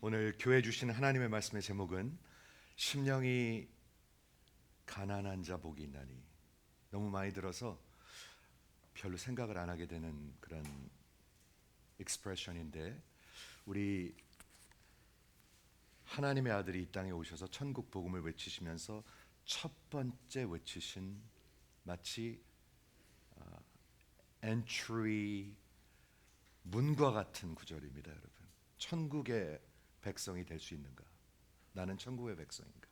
오늘 교회 주시는 하나님의 말씀의 제목은 심령이 가난한 자 복이 있나니. 너무 많이 들어서 별로 생각을 안 하게 되는 그런 익스프레션인데, 우리 하나님의 아들이 이 땅에 오셔서 천국 복음을 외치시면서 첫 번째 외치신 마치 엔트리 문과 같은 구절입니다. 여러분, 천국의 백성이 될 수 있는가? 나는 천국의 백성인가?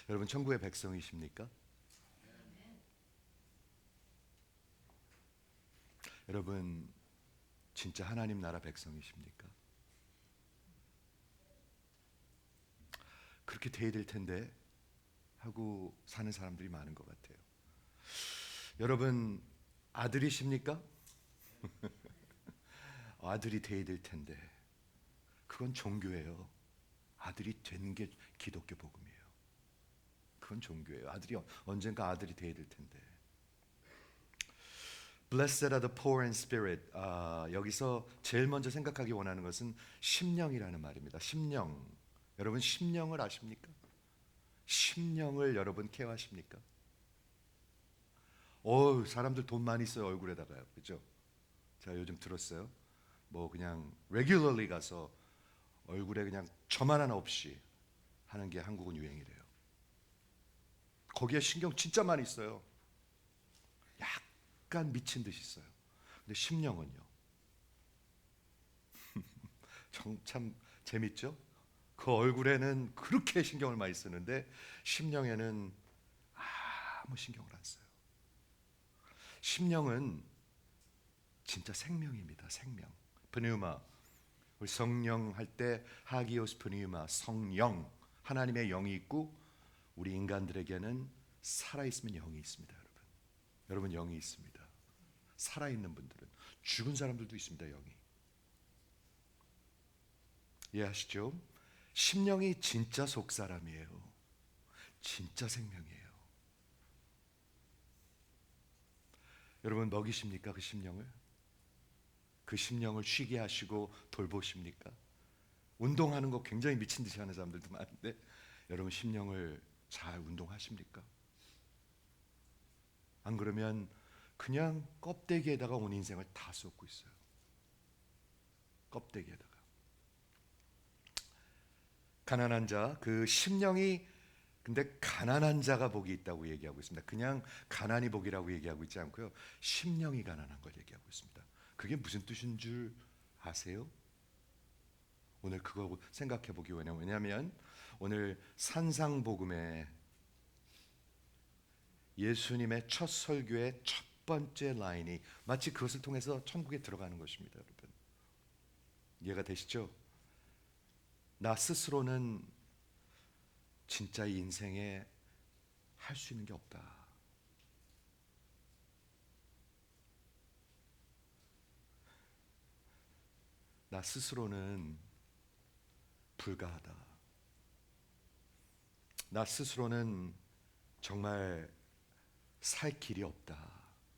여러분, 천국의 백성이십니까? 여러분, 진짜 하나님 나라 백성이십니까? 그렇게 돼야 될 텐데 하고 사는 사람들이 많은 것 같아요. 여러분, 아들이십니까? 아들이 돼야 될 텐데. 그건 종교예요. 아들이 된 게 기독교 복음이에요. 그건 종교예요. 아들이 언젠가 아들이 돼야 될 텐데. Blessed are the poor in spirit. 여기서 제일 먼저 생각하기 원하는 것은 심령이라는 말입니다. 심령. 여러분, 심령을 아십니까? 심령을 여러분 케어하십니까? 사람들 돈 많이 써요, 얼굴에다가요. 그죠? 제가 요즘 들었어요. 뭐 그냥 regularly 가서 얼굴에 그냥 점 하나 없이 하는 게 한국은 유행이래요. 거기에 신경 진짜 많이 써요. 약간 미친 듯이 써요. 근데 심령은요? 참 재밌죠? 그 얼굴에는 그렇게 신경을 많이 쓰는데 심령에는 아무 신경을 안 써요. 심령은 진짜 생명입니다. 생명. pneuma. 우리 성령 할 때 하기오스 pneuma, 성령. 하나님의 영이 있고 우리 인간들에게는 살아있으면 영이 있습니다. 여러분, 영이 있습니다. 살아있는 분들은, 죽은 사람들도 있습니다. 영이. 이해하시죠? 심령이 진짜 속사람이에요. 진짜 생명이에요. 여러분, 먹이십니까? 그 심령을? 그 심령을 쉬게 하시고 돌보십니까? 운동하는 거 굉장히 미친 듯이 하는 사람들도 많은데, 여러분, 심령을 잘 운동하십니까? 안 그러면 그냥 껍데기에다가 온 인생을 다 쏟고 있어요. 껍데기에다가. 가난한 자, 그 심령이, 근데 가난한 자가 복이 있다고 얘기하고 있습니다. 그냥 가난이 복이라고 얘기하고 있지 않고요, 심령이 가난한 걸 얘기하고 있습니다. 그게 무슨 뜻인 줄 아세요? 오늘 그거 생각해 보기 원해요. 왜냐하면 오늘 산상복음에 예수님의 첫 설교의 첫 번째 라인이 마치 그것을 통해서 천국에 들어가는 것입니다. 여러분, 이해가 되시죠? 나 스스로는 진짜 이 인생에 할 수 있는 게 없다. 나 스스로는 불가하다. 나 스스로는 정말 살 길이 없다.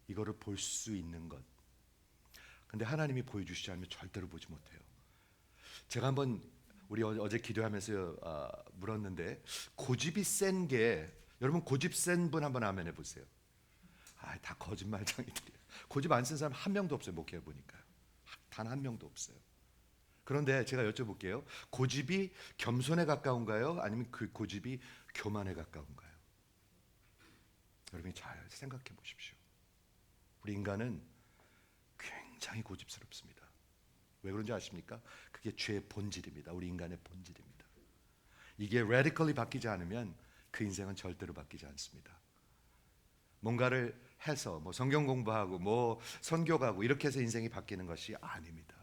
이거를 볼 수 있는 것. 근데 하나님이 보여주시지 않으면 절대로 보지 못해요. 제가 한번 우리 어제 기도하면서 물었는데, 고집이 센 게, 여러분 고집 센 분 한번 아멘 해보세요. 다 거짓말쟁이들이에요. 고집 안 센 사람 한 명도 없어요. 목회해 보니까 단 한 명도 없어요. 그런데 제가 여쭤볼게요. 고집이 겸손에 가까운가요? 아니면 그 고집이 교만에 가까운가요? 여러분이 잘 생각해 보십시오. 우리 인간은 굉장히 고집스럽습니다. 왜 그런지 아십니까? 그게 죄의 본질입니다. 우리 인간의 본질입니다. 이게 radically 바뀌지 않으면 그 인생은 절대로 바뀌지 않습니다. 뭔가를 해서 뭐 성경 공부하고 뭐 선교 가고 이렇게 해서 인생이 바뀌는 것이 아닙니다.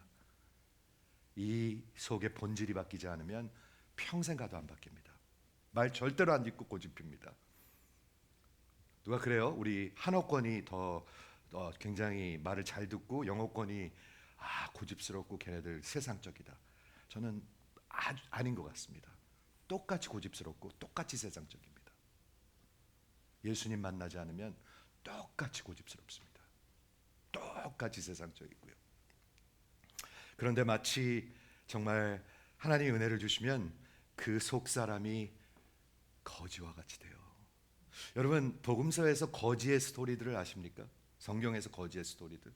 이 속의 본질이 바뀌지 않으면 평생 가도 안 바뀝니다. 말 절대로 안 듣고 고집핍니다. 누가 그래요? 우리 한어권이 더 굉장히 말을 잘 듣고 영어권이 고집스럽고 걔네들 세상적이다. 저는 아닌 것 같습니다. 똑같이 고집스럽고 똑같이 세상적입니다. 예수님 만나지 않으면 똑같이 고집스럽습니다. 똑같이 세상적이고요. 그런데 마치 정말 하나님이 은혜를 주시면 그 속 사람이 거지와 같이 돼요. 여러분, 복음서에서 거지의 스토리들을 아십니까? 성경에서 거지의 스토리들.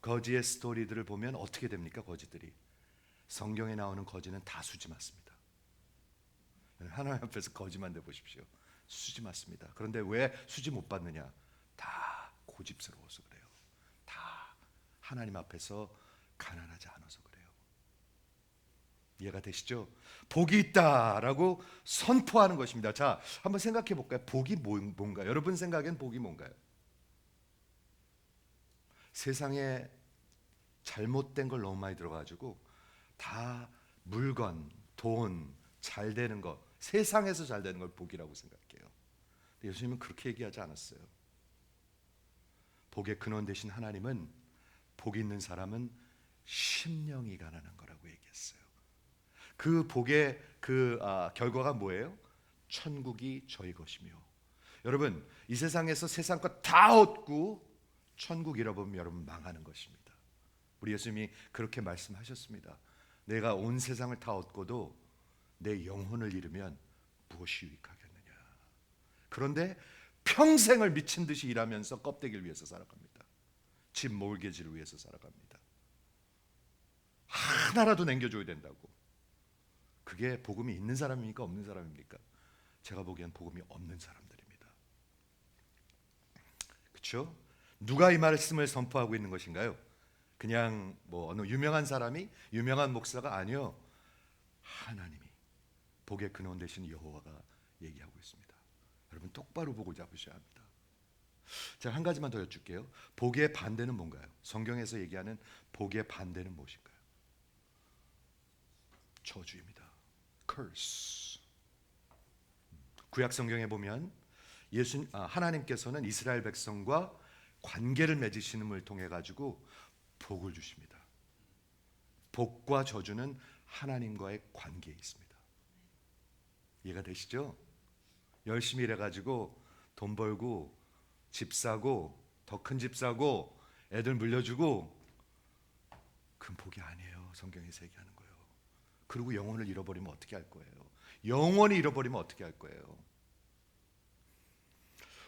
거지의 스토리들을 보면 어떻게 됩니까? 거지들이. 성경에 나오는 거지는 다 수지 맞습니다. 하나님 앞에서 거지만 돼 보십시오. 수지 맞습니다. 그런데 왜 수지 못 받느냐? 다 고집스러워서 그래요. 다 하나님 앞에서 가난하지 않아서 그래요. 이해가 되시죠? 복이 있다라고 선포하는 것입니다. 자, 한번 생각해 볼까요? 복이 뭔가요? 여러분 생각엔 복이 뭔가요? 세상에 잘못된 걸 너무 많이 들어가지고 다 물건, 돈, 잘 되는 것, 세상에서 잘 되는 걸 복이라고 생각해요. 근데 예수님은 그렇게 얘기하지 않았어요. 복의 근원 되신 하나님은 복 있는 사람은 심령이 가난한 거라고 얘기했어요. 그 복의 결과가 뭐예요? 천국이 저희 것이며. 여러분, 이 세상에서 세상 것 다 얻고 천국 잃어버리면 여러분 망하는 것입니다. 우리 예수님이 그렇게 말씀하셨습니다. 내가 온 세상을 다 얻고도 내 영혼을 잃으면 무엇이 유익하겠느냐. 그런데 평생을 미친 듯이 일하면서 껍데기를 위해서 살아갑니다. 집 몰개지를 위해서 살아갑니다. 하나라도 남겨줘야 된다고. 그게 복음이 있는 사람입니까? 없는 사람입니까? 제가 보기엔 복음이 없는 사람들입니다. 그렇죠? 누가 이 말씀을 선포하고 있는 것인가요? 그냥 뭐 어느 유명한 사람이, 유명한 목사가 아니요. 하나님이, 복의 근원 되신 여호와가 얘기하고 있습니다. 여러분 똑바로 복을 잡으셔야 합니다. 자, 한 가지만 더 여쭐게요. 복의 반대는 뭔가요? 성경에서 얘기하는 복의 반대는 무엇인가요? 저주입니다. curse. 구약 성경에 보면 하나님께서는 이스라엘 백성과 관계를 맺으시는을 통해 가지고 복을 주십니다. 복과 저주는 하나님과의 관계에 있습니다. 이해가 되시죠? 열심히 일해 가지고 돈 벌고 집 사고 더 큰 집 사고 애들 물려주고 그건 복이 아니에요. 성경에서 얘기하는 거예요. 그리고 영혼을 잃어버리면 어떻게 할 거예요? 영원히 잃어버리면 어떻게 할 거예요?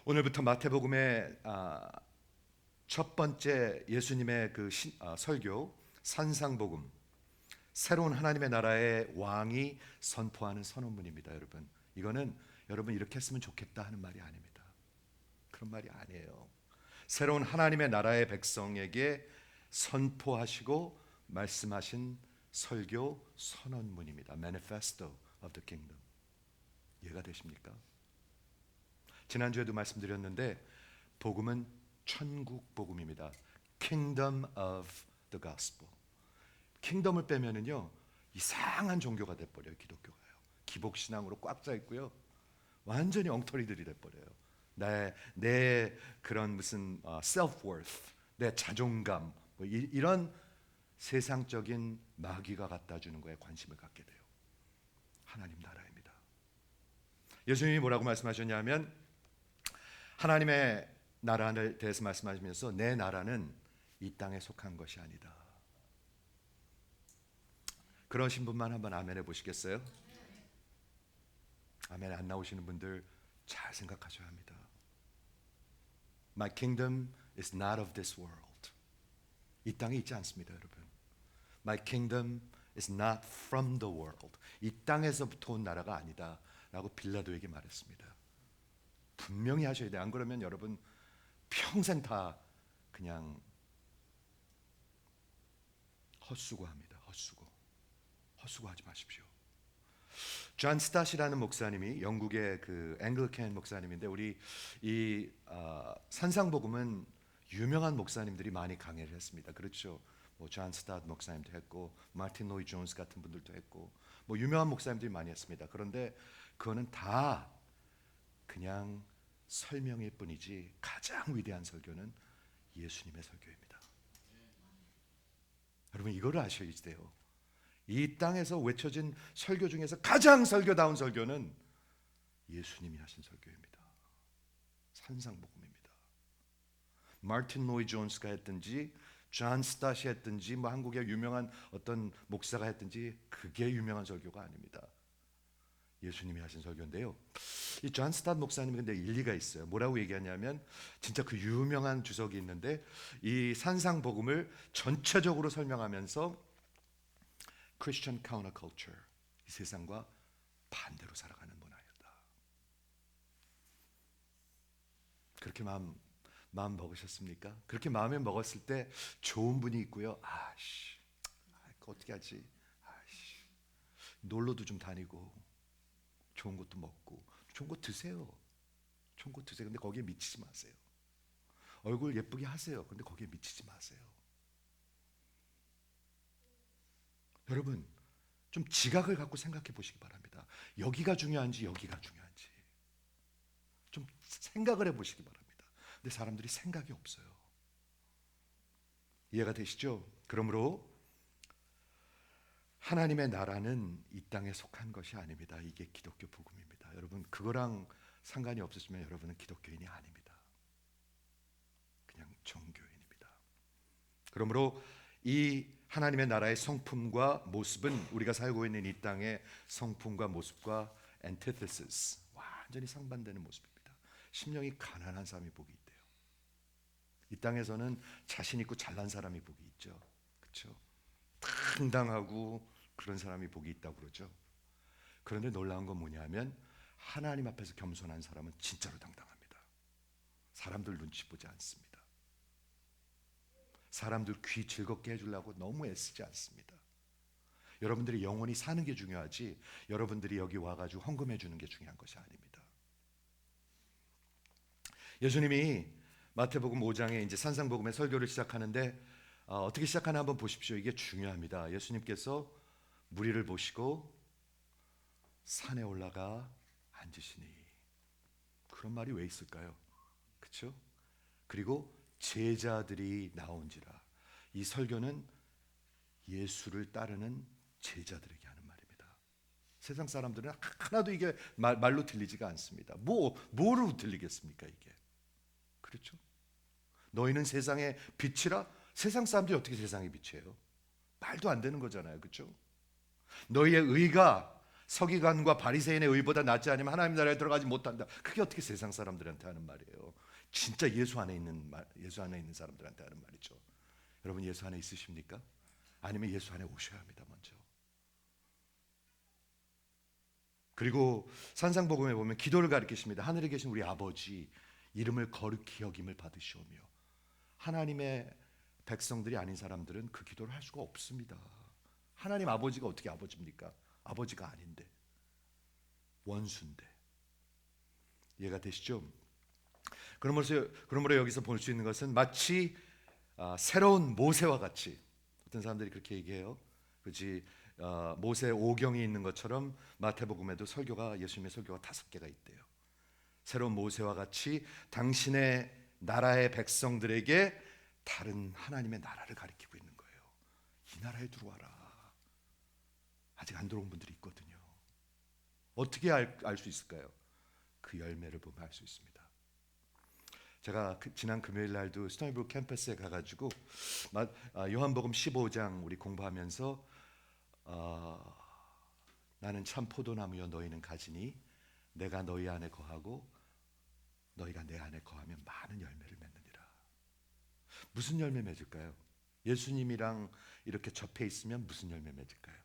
오늘부터 마태복음의 첫 번째 예수님의 설교 산상복음, 새로운 하나님의 나라의 왕이 선포하는 선언문입니다. 여러분, 이거는 여러분 이렇게 했으면 좋겠다 하는 말이 아닙니다. 그런 말이 아니에요. 새로운 하나님의 나라의 백성에게 선포하시고 말씀하신 설교 선언문입니다. Manifesto of the Kingdom. 이해가 되십니까? 지난주에도 말씀드렸는데 복음은 천국 복음입니다. Kingdom of the Gospel. 킹덤을 빼면은요 이상한 종교가 돼버려요. 기독교가요. 기복신앙으로 꽉 차 있고요. 완전히 엉터리들이 돼버려요. 내 그런 무슨 self-worth, 내 자존감 뭐 이런 세상적인 마귀가 갖다 주는 거에 관심을 갖게 돼요. 하나님 나라입니다. 예수님이 뭐라고 말씀하셨냐면 하나님의 나라에 대해서 말씀하시면서 내 나라는 이 땅에 속한 것이 아니다. 그러신 분만 한번 아멘 해보시겠어요? 아멘 안 나오시는 분들 잘 생각하셔야 합니다. My kingdom is not of this world. 이 땅에 있지 않습니다, 여러분. My kingdom is not from the world. 이 땅에서부터 온 나라가 아니다 라고 빌라도에게 말했습니다. 분명히 하셔야 돼요. 안 그러면 여러분 평생 다 그냥 헛수고합니다. 헛수고하지 마십시오. 존 스타시라는 목사님이 영국의 그 앵글리칸 목사님인데 우리 이 산상복음은 유명한 목사님들이 많이 강의를 했습니다. 그렇죠. 뭐 존 스타트 목사님도 했고 마틴 로이 존스 같은 분들도 했고 뭐 유명한 목사님들이 많이 했습니다. 그런데 그거는 다 그냥 설명일 뿐이지 가장 위대한 설교는 예수님의 설교입니다. 여러분 이거를 아셔야 돼요. 이 땅에서 외쳐진 설교 중에서 가장 설교다운 설교는 예수님이 하신 설교입니다. 산상복음입니다. 마틴 로이 존스가 했든지 존 스타시 했든지 뭐 한국의 유명한 어떤 목사가 했든지 그게 유명한 설교가 아닙니다. 예수님이 하신 설교인데요. 이 존 스타 목사님이 근데 일리가 있어요. 뭐라고 얘기하냐면 진짜 그 유명한 주석이 있는데 이 산상복음을 전체적으로 설명하면서 Christian counterculture, 이 세상과 반대로 살아가는 문화였다. 그렇게 마음 먹으셨습니까? 그렇게 마음에 먹었을 때 좋은 분이 있고요. 그거 어떻게 하지? 놀러도 좀 다니고 좋은 것도 먹고 좋은 거 드세요. 좋은 거 드세요. 근데 거기에 미치지 마세요. 얼굴 예쁘게 하세요. 근데 거기에 미치지 마세요. 여러분, 좀 지각을 갖고 생각해 보시기 바랍니다. 여기가 중요한지 여기가 중요한지 좀 생각을 해 보시기 바랍니다. 근데 사람들이 생각이 없어요. 이해가 되시죠? 그러므로 하나님의 나라는 이 땅에 속한 것이 아닙니다. 이게 기독교 복음입니다. 여러분, 그거랑 상관이 없으시면 여러분은 기독교인이 아닙니다. 그냥 종교인입니다. 그러므로 이 하나님의 나라의 성품과 모습은 우리가 살고 있는 이 땅의 성품과 모습과 antithesis, 완전히 상반되는 모습입니다. 심령이 가난한 사람이 복이 있대요. 이 땅에서는 자신 있고 잘난 사람이 복이 있죠. 그렇죠? 당당하고 그런 사람이 복이 있다고 그러죠. 그런데 놀라운 건 뭐냐면 하나님 앞에서 겸손한 사람은 진짜로 당당합니다. 사람들 눈치 보지 않습니다. 사람들 귀 즐겁게 해주려고 너무 애쓰지 않습니다. 여러분들이 영원히 사는 게 중요하지 여러분들이 여기 와가지고 헌금해 주는 게 중요한 것이 아닙니다. 예수님이 마태복음 5장에 이제 산상복음의 설교를 시작하는데 어떻게 시작하나 한번 보십시오. 이게 중요합니다. 예수님께서 무리를 보시고 산에 올라가 앉으시니, 그런 말이 왜 있을까요? 그렇죠? 그리고 제자들이 나온지라. 이 설교는 예수를 따르는 제자들에게 하는 말입니다. 세상 사람들은 하나도 이게 말로 들리지가 않습니다. 뭐로 들리겠습니까 이게? 그렇죠? 너희는 세상의 빛이라. 세상 사람들이 어떻게 세상의 빛이에요? 말도 안 되는 거잖아요. 그렇죠? 너희의 의가 서기관과 바리새인의 의보다 낫지 않으면 하나님 나라에 들어가지 못한다. 그게 어떻게 세상 사람들한테 하는 말이에요? 진짜 예수 안에 있는 사람들한테 하는 말이죠. 여러분 예수 안에 있으십니까? 아니면 예수 안에 오셔야 합니다. 먼저. 그리고 산상복음에 보면 기도를 가르치십니다. 하늘에 계신 우리 아버지 이름을 거룩히 여김을 받으시오며. 하나님의 백성들이 아닌 사람들은 그 기도를 할 수가 없습니다. 하나님 아버지가 어떻게 아버지입니까? 아버지가 아닌데, 원수인데. 이해가 되시죠? 그러므로 여기서 볼 수 있는 것은 마치 새로운 모세와 같이, 어떤 사람들이 그렇게 얘기해요. 그렇지, 모세 오경이 있는 것처럼 마태복음에도 예수님의 설교가 5개가 있대요. 새로운 모세와 같이 당신의 나라의 백성들에게 다른 하나님의 나라를 가리키고 있는 거예요. 이 나라에 들어와라. 아직 안 들어온 분들이 있거든요. 어떻게 알 수 있을까요? 그 열매를 보면 알 수 있습니다. 제가 지난 금요일 날도 스토니브룩 캠퍼스에 가가지고 요한복음 15장 우리 공부하면서 나는 참 포도나무여 너희는 가지니 내가 너희 안에 거하고 너희가 내 안에 거하면 많은 열매를 맺느니라. 무슨 열매 맺을까요? 예수님이랑 이렇게 접해 있으면 무슨 열매 맺을까요?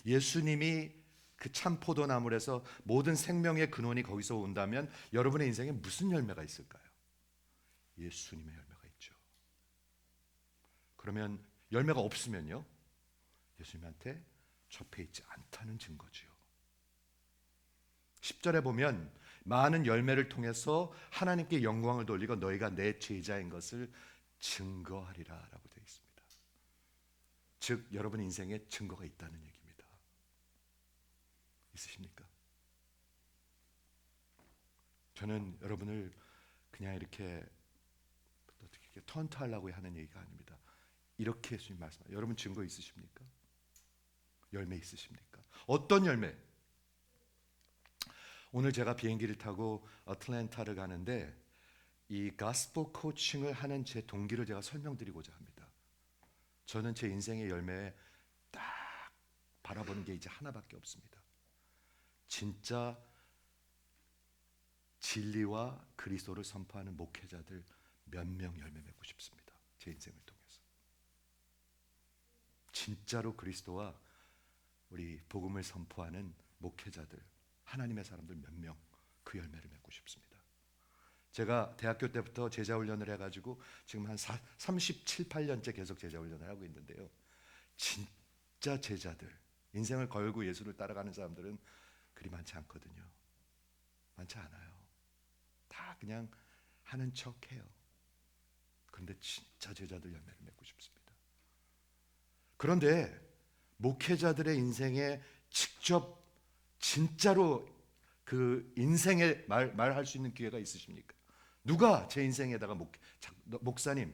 예수님이 그 참 포도나무에서 모든 생명의 근원이 거기서 온다면 여러분의 인생에 무슨 열매가 있을까요? 예수님의 열매가 있죠. 그러면 열매가 없으면요, 예수님한테 접해 있지 않다는 증거지요. 10절에 보면 많은 열매를 통해서 하나님께 영광을 돌리고 너희가 내 제자인 것을 증거하리라 라고 되어 있습니다. 즉 여러분 인생에 증거가 있다는 얘기입니다. 있으십니까? 저는 여러분을 그냥 이렇게 턴트하려고 하는 얘기가 아닙니다. 이렇게 예수님 말씀하세요. 여러분 증거 있으십니까? 열매 있으십니까? 어떤 열매? 오늘 제가 비행기를 타고 어틀랜타를 가는데 이 가스펠 코칭을 하는 제 동기를 제가 설명드리고자 합니다. 저는 제 인생의 열매에 딱 바라보는 게 이제 하나밖에 없습니다. 진짜 진리와 그리스도를 선포하는 목회자들 몇 명 열매 맺고 싶습니다. 제 인생을 통해서 진짜로 그리스도와 우리 복음을 선포하는 목회자들, 하나님의 사람들 몇 명 그 열매를 맺고 싶습니다. 제가 대학교 때부터 제자 훈련을 해가지고 지금 한 37, 8년째 계속 제자 훈련을 하고 있는데요. 진짜 제자들, 인생을 걸고 예수를 따라가는 사람들은 그리 많지 않거든요. 많지 않아요. 다 그냥 하는 척해요. 그런데 진짜 제자들 열매를 맺고 싶습니다. 그런데 목회자들의 인생에 직접 진짜로 그 인생에 말할 수 있는 기회가 있으십니까? 누가 제 인생에다가 목사님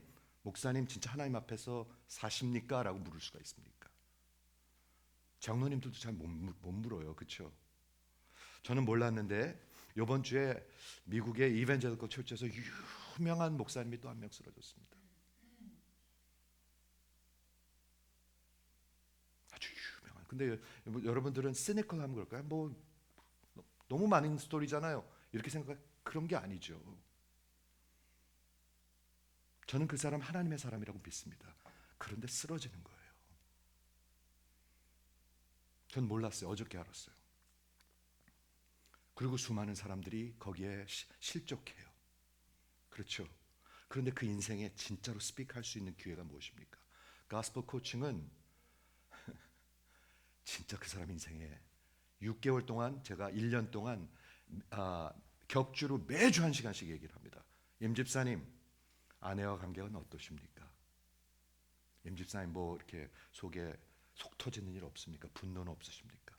진짜 하나님 앞에서 사십니까? 라고 물을 수가 있습니까? 장로님들도 잘 못 물어요. 그렇죠? 저는 몰랐는데 이번 주에 미국의 이벤젤리컬 철치에서 유명한 목사님이 또 한 명 쓰러졌습니다. 아주 유명한. 근데 여러분들은 시니컬하면 그럴까요? 뭐 너무 많은 스토리잖아요. 이렇게 생각해. 그런 게 아니죠. 저는 그 사람 하나님의 사람이라고 믿습니다. 그런데 쓰러지는 거예요. 전 몰랐어요. 어저께 알았어요. 그리고 수많은 사람들이 거기에 실족해요. 그렇죠. 그런데 그 인생에 진짜로 스피크할 수 있는 기회가 무엇입니까? 가스펠 코칭은 진짜 그 사람 인생에 6개월 동안, 제가 1년 동안 격주로 매주 1시간씩 얘기를 합니다. 임집사님, 아내와 관계가 어떠십니까? 임집사님 뭐 이렇게 속에 속 터지는 일 없습니까? 분노는 없으십니까?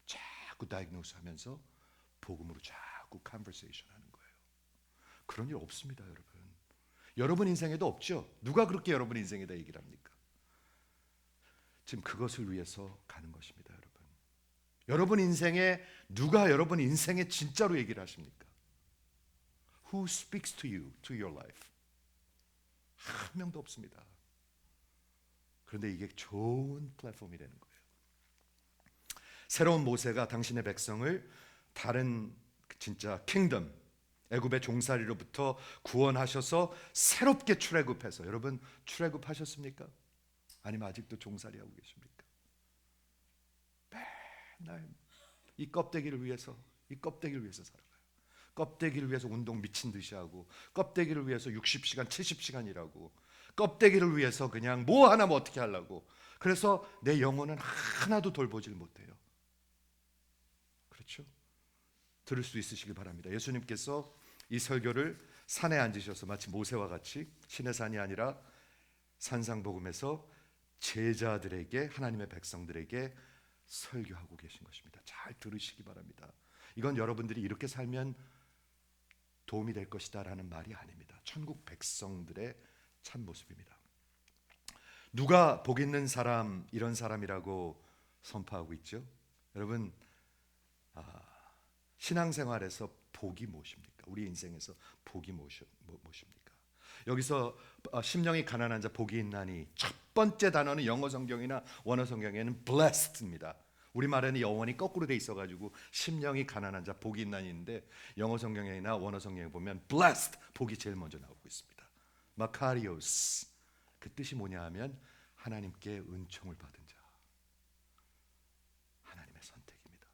자꾸 다이그노스 하면서 복음으로 자꾸 컨버세이션 하는 거예요. 그런 일 없습니다, 여러분. 여러분 인생에도 없죠. 누가 그렇게 여러분 인생에다 얘기를 합니까? 지금 그것을 위해서 가는 것입니다, 여러분. 여러분 인생에 누가 여러분 인생에 진짜로 얘기를 하십니까? Who speaks to you, to your life? 한 명도 없습니다. 그런데 이게 좋은 플랫폼이 되는 거예요. 새로운 모세가 당신의 백성을 다른 진짜 킹덤, 애굽의 종살이로부터 구원하셔서 새롭게 출애굽해서, 여러분 출애굽하셨습니까? 아니면 아직도 종살이 하고 계십니까? 맨날 이 껍데기를 위해서 살아가요. 껍데기를 위해서 운동 미친 듯이 하고, 껍데기를 위해서 60시간 70시간 일하고, 껍데기를 위해서 그냥 뭐 하나 뭐 어떻게 하려고. 그래서 내 영혼은 하나도 돌보질 못해요. 그렇죠? 들을 수 있으시길 바랍니다. 예수님께서 이 설교를 산에 앉으셔서 마치 모세와 같이 신의 산이 아니라 산상복음에서 제자들에게, 하나님의 백성들에게 설교하고 계신 것입니다. 잘 들으시기 바랍니다. 이건 여러분들이 이렇게 살면 도움이 될 것이다 라는 말이 아닙니다. 천국 백성들의 참모습입니다. 누가 복 있는 사람, 이런 사람이라고 선포하고 있죠? 여러분, 신앙생활에서 복이 무엇입니까? 우리 인생에서 복이 무엇입니까? 여기서 심령이 가난한 자 복이 있나니, 첫 번째 단어는 영어 성경이나 원어 성경에는 blessed입니다. 우리말에는 영원히 거꾸로 돼 있어가지고 심령이 가난한 자 복이 있나니인데, 영어 성경이나 원어 성경에 보면 blessed, 복이 제일 먼저 나오고 있습니다. 마카리오스, 그 뜻이 뭐냐 하면 하나님께 은총을 받은 자, 하나님의 선택입니다.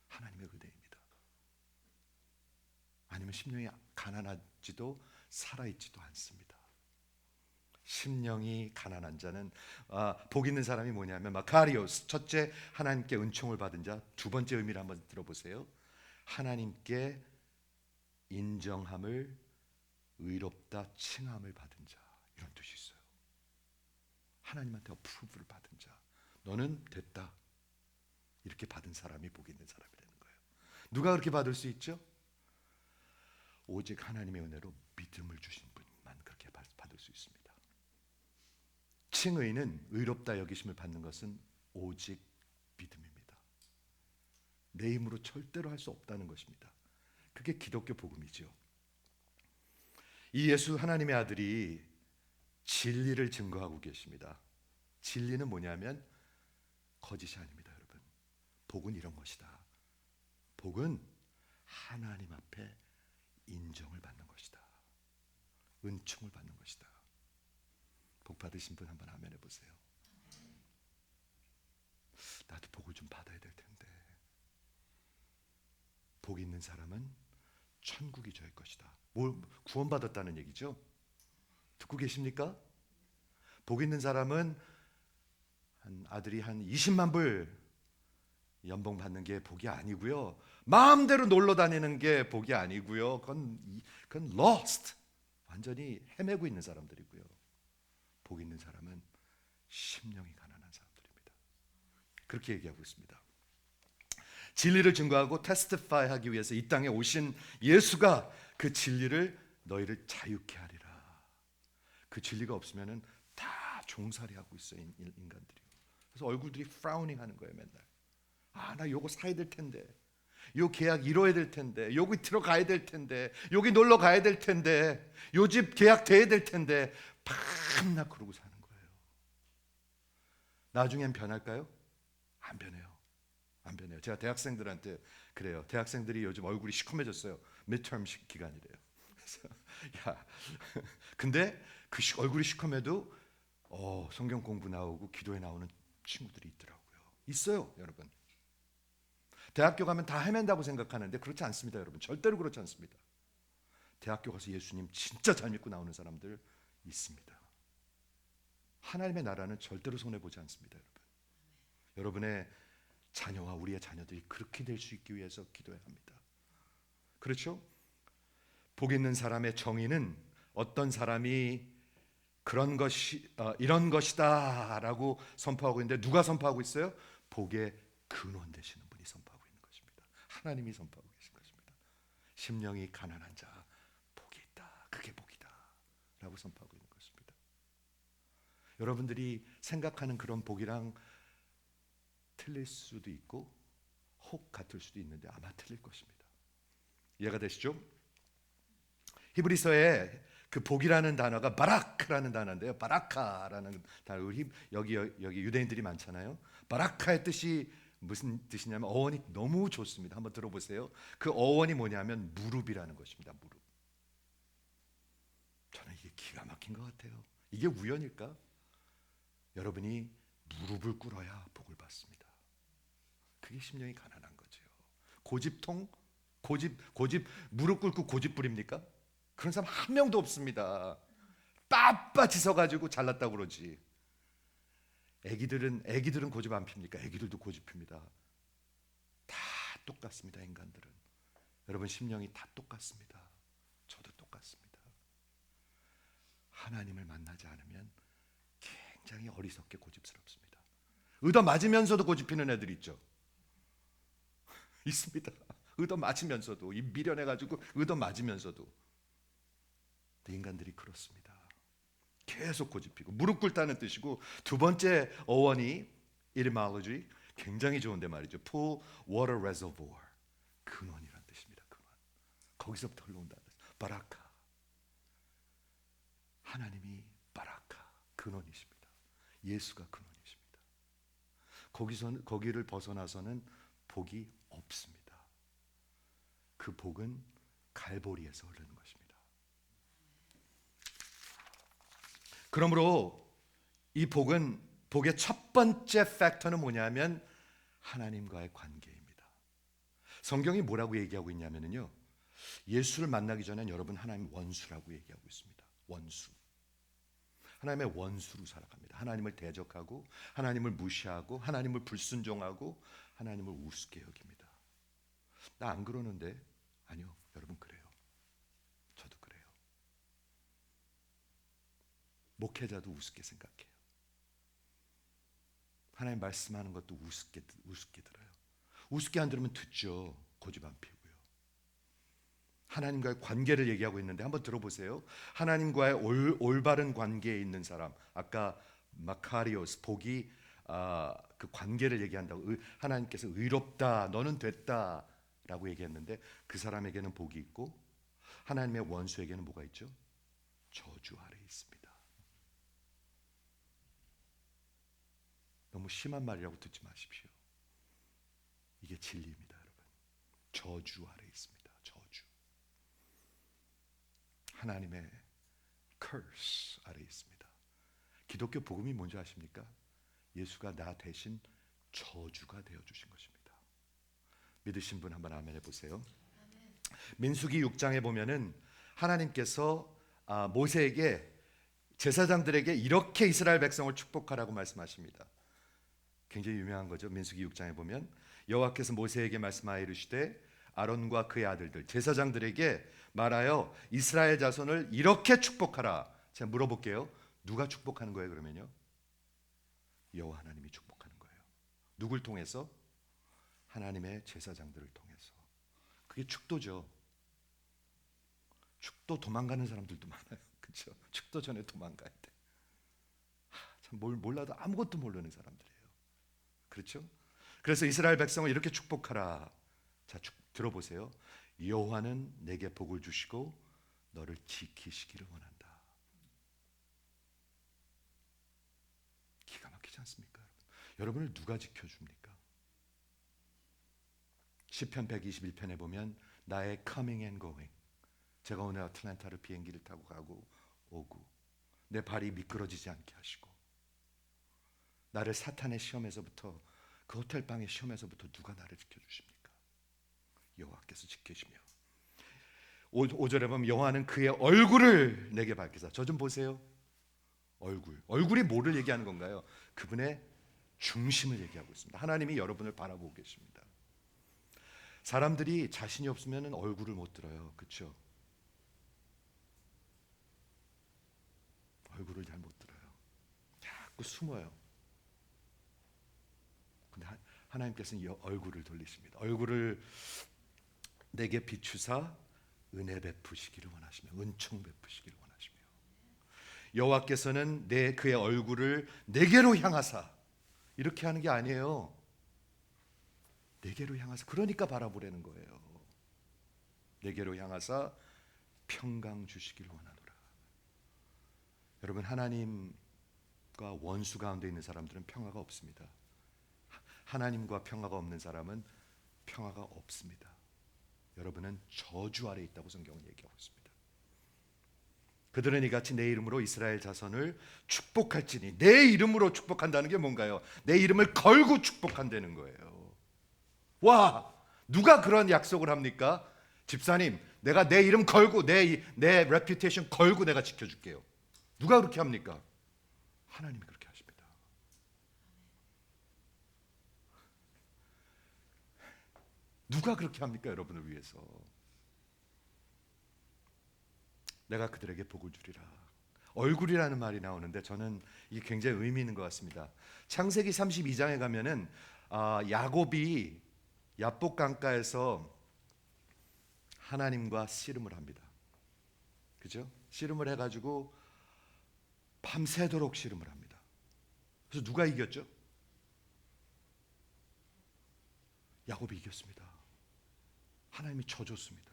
하나님의 의대입니다. 아니면 심령이 가난하지도 살아있지도 않습니다. 심령이 가난한 자는, 복 있는 사람이 뭐냐면 마카리오스, 첫째 하나님께 은총을 받은 자, 두 번째 의미를 한번 들어보세요. 하나님께 인정함을, 의롭다 칭함을 받은 자, 이런 뜻이 있어요. 하나님한테 어프로브를 받은 자, 너는 됐다, 이렇게 받은 사람이 복 있는 사람이 되는 거예요. 누가 그렇게 받을 수 있죠? 오직 하나님의 은혜로 믿음을 주신 분만 그렇게 받을 수 있습니다. 칭의는, 의롭다 여기심을 받는 것은 오직 믿음입니다. 내 힘으로 절대로 할 수 없다는 것입니다. 그게 기독교 복음이죠. 이 예수 하나님의 아들이 진리를 증거하고 계십니다. 진리는 뭐냐면 거짓이 아닙니다, 여러분. 복은 이런 것이다. 복은 하나님 앞에 인정을 받는 것이다. 은총을 받는 것이다. 복 받으신 분 한번 아멘 해보세요. 나도 복을 좀 받아야 될 텐데. 복 있는 사람은 천국이 저의 것이다. 뭘 구원받았다는 얘기죠? 듣고 계십니까? 복 있는 사람은 아들이 한 20만 불 연봉 받는 게 복이 아니고요. 마음대로 놀러 다니는 게 복이 아니고요. 그건 lost. 완전히 헤매고 있는 사람들이고요. 복 있는 사람은 심령이 가난한 사람들입니다. 그렇게 얘기하고 있습니다. 진리를 증거하고 테스티파이 하기 위해서 이 땅에 오신 예수가 그 진리를 너희를 자유케 하리라. 그 진리가 없으면은 다 종살이하고 있어요, 인간들이. 그래서 얼굴들이 프라우닝 하는 거예요, 맨날. 나 요거 사야 될 텐데, 요 계약 이뤄야 될 텐데, 여기 들어가야 될 텐데, 여기 놀러 가야 될 텐데, 요 집 계약 돼야 될 텐데, 밤낮 그러고 사는 거예요. 나중엔 변할까요? 안 변해요. 안 변해요. 제가 대학생들한테 그래요. 대학생들이 요즘 얼굴이 시커매졌어요. midterm 기간이래요. 그래서 근데 그 얼굴이 시커매도 성경 공부 나오고 기도에 나오는 친구들이 있더라고요. 있어요, 여러분. 대학교 가면 다 헤맨다고 생각하는데 그렇지 않습니다, 여러분. 절대로 그렇지 않습니다. 대학교 가서 예수님 진짜 잘 믿고 나오는 사람들 있습니다. 하나님의 나라는 절대로 손해보지 않습니다, 여러분. 여러분의 자녀와 우리의 자녀들이 그렇게 될 수 있기 위해서 기도해야 합니다. 그렇죠? 복 있는 사람의 정의는 어떤 사람이 그런 것이 이런 것이다라고 선포하고 있는데 누가 선포하고 있어요? 복의 근원 되시는 분이 선포하고 있는 것입니다. 하나님이 선포하고 계신 것입니다. 심령이 가난한 자 복이 있다. 그게 복이다라고 선포하고 있는 것입니다. 여러분들이 생각하는 그런 복이랑 틀릴 수도 있고 혹 같을 수도 있는데 아마 틀릴 것입니다. 이해가 되시죠? 히브리서에 그 복이라는 단어가 바라크라는 단어인데요. 바라카라는 단어, 여기 유대인들이 많잖아요. 바라카의 뜻이 무슨 뜻이냐면 어원이 너무 좋습니다. 한번 들어보세요. 그 어원이 뭐냐면 무릎이라는 것입니다. 무릎. 저는 이게 기가 막힌 것 같아요. 이게 우연일까? 여러분이 무릎을 꿇어야 복을 받습니다. 그게 심령이 가난한 거죠. 고집 무릎 꿇고 고집 부립니까? 그런 사람 한 명도 없습니다. 빳빳이 서가지고 잘났다고 그러지. 애기들은 고집 안 핍니까? 애기들도 고집 핍니다. 다 똑같습니다, 인간들은. 여러분 심령이 다 똑같습니다. 저도 똑같습니다. 하나님을 만나지 않으면 굉장히 어리석게 고집스럽습니다. 얻어 맞으면서도 고집 피는 애들 있죠. 있습니다. 얻어 맞으면서도 미련해가지고 얻어 맞으면서도. 인간들이 그렇습니다. 계속 고집피고 무릎 꿇다는 뜻이고 두 번째 어원이 etymology 굉장히 좋은데 말이죠. Full water reservoir 근원이란 뜻입니다. 근원. 거기서부터 흘러온다는 뜻. 바라카. 하나님이 바라카 근원이십니다. 예수가 근원이십니다. 거기를 벗어나서는 복이 없습니다. 그 복은 갈보리에서 흐르는 것입니다. 그러므로 이 복의 첫 번째 팩터는 뭐냐면 하나님과의 관계입니다. 성경이 뭐라고 얘기하고 있냐면요, 예수를 만나기 전엔 여러분 하나님 원수라고 얘기하고 있습니다. 원수. 하나님의 원수로 살아갑니다. 하나님을 대적하고 하나님을 무시하고 하나님을 불순종하고 하나님을 우습게 여깁니다. 나 안 그러는데. 아니요, 여러분 그래요. 저도 그래요. 목회자도 우습게 생각해요. 하나님 말씀하는 것도 우습게 들어요. 우습게 안 들으면 듣죠. 고집 안 피우고요. 하나님과의 관계를 얘기하고 있는데 한번 들어보세요. 하나님과의 올바른 관계에 있는 사람, 아까 마카리오스 복이 그 관계를 얘기한다고, 하나님께서 의롭다, 너는 됐다라고 얘기했는데 그 사람에게는 복이 있고 하나님의 원수에게는 뭐가 있죠? 저주 아래 있습니다. 너무 심한 말이라고 듣지 마십시오. 이게 진리입니다, 여러분. 저주 아래 있습니다. 저주. 하나님의 curse 아래 있습니다. 기독교 복음이 뭔지 아십니까? 예수가 나 대신 저주가 되어 주신 것입니다. 믿으신 분 한번 아멘 해보세요. 민수기 6장에 보면은 하나님께서 모세에게, 제사장들에게 이렇게 이스라엘 백성을 축복하라고 말씀하십니다. 굉장히 유명한 거죠. 민수기 6장에 보면 여호와께서 모세에게 말씀하여 이르시되 아론과 그의 아들들 제사장들에게 말하여 이스라엘 자손을 이렇게 축복하라. 제가 물어볼게요. 누가 축복하는 거예요? 그러면요, 여호와 하나님이 축복하는 거예요. 누굴 통해서? 하나님의 제사장들을 통해서. 그게 축도죠. 축도 도망가는 사람들도 많아요. 그렇죠? 축도 전에 도망가야 돼. 참 몰라도 아무것도 모르는 사람들이에요. 그렇죠? 그래서 이스라엘 백성을 이렇게 축복하라. 자, 들어보세요. 여호와는 내게 복을 주시고 너를 지키시기를 원한다. 기가 막히지 않습니까? 여러분을 누가 지켜줍니까? 시편 121편에 보면 나의 coming and going, 제가 오늘 아틀란타를 비행기를 타고 가고 오고 내 발이 미끄러지지 않게 하시고, 나를 사탄의 시험에서부터, 그 호텔방의 시험에서부터 누가 나를 지켜주십니까? 여호와께서 지키시며 5절에 보면 여호와는 그의 얼굴을 내게 밝히사. 저 좀 보세요. 얼굴이 뭐를 얘기하는 건가요? 그분의 중심을 얘기하고 있습니다. 하나님이 여러분을 바라보고 계십니다. 사람들이 자신이 없으면 얼굴을 못 들어요. 그렇죠? 얼굴을 잘 못 들어요. 자꾸 숨어요. 근데 하나님께서는 얼굴을 돌리십니다. 얼굴을 내게 비추사 은혜 베푸시기를 원하시며, 은총 베푸시기를 원하시며, 여호와께서는 그의 얼굴을 내게로 향하사, 이렇게 하는 게 아니에요. 내게로 향하사, 그러니까 바라보라는 거예요. 내게로 향하사 평강 주시기를 원하노라. 여러분, 하나님과 원수 가운데 있는 사람들은 평화가 없습니다. 하나님과 평화가 없는 사람은 평화가 없습니다. 여러분은 저주 아래 있다고 성경은 얘기하고 있습니다. 그들은 이같이 내 이름으로 이스라엘 자손을 축복할지니. 내 이름으로 축복한다는 게 뭔가요? 내 이름을 걸고 축복한다는 거예요. 와, 누가 그런 약속을 합니까? 집사님, 내가 내 이름 걸고 내 레퓨테이션 걸고 내가 지켜줄게요. 누가 그렇게 합니까? 하나님이 그렇게 하십니다. 누가 그렇게 합니까? 여러분을 위해서. 내가 그들에게 복을 주리라. 얼굴이라는 말이 나오는데 저는 이게 굉장히 의미 있는 것 같습니다. 창세기 32장에 가면은 야곱이 야복 강가에서 하나님과 씨름을 합니다. 그죠? 씨름을 해가지고 밤새도록 씨름을 합니다. 그래서 누가 이겼죠? 야곱이 이겼습니다. 하나님이 져줬습니다.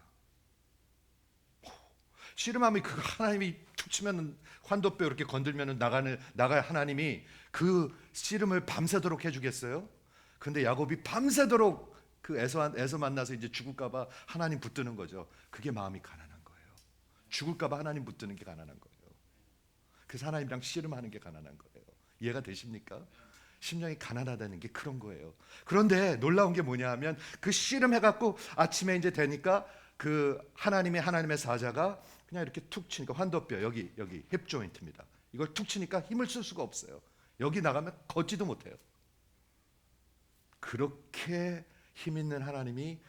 씨름하면 그 하나님이 툭 치면 환도뼈 이렇게 건들면 나갈 하나님이 그 씨름을 밤새도록 해주겠어요? 근데 야곱이 밤새도록 그 에서 만나서 이제 죽을까봐 하나님 붙드는 거죠. 그게 마음이 가난한 거예요. 죽을까봐 하나님 붙드는 게 가난한 거예요. 그래서 하나님이랑 씨름하는 게 가난한 거예요. 이해가 되십니까? 심령이 가난하다는 게 그런 거예요. 그런데 놀라운 게 뭐냐 하면 그 씨름해갖고 아침에 이제 되니까 그 하나님의 사자가 그냥 이렇게 툭 치니까 환도뼈 여기 힙 조인트입니다. 이걸 툭 치니까 힘을 쓸 수가 없어요. 여기 나가면 걷지도 못해요. 그렇게 힘 있는 하나님이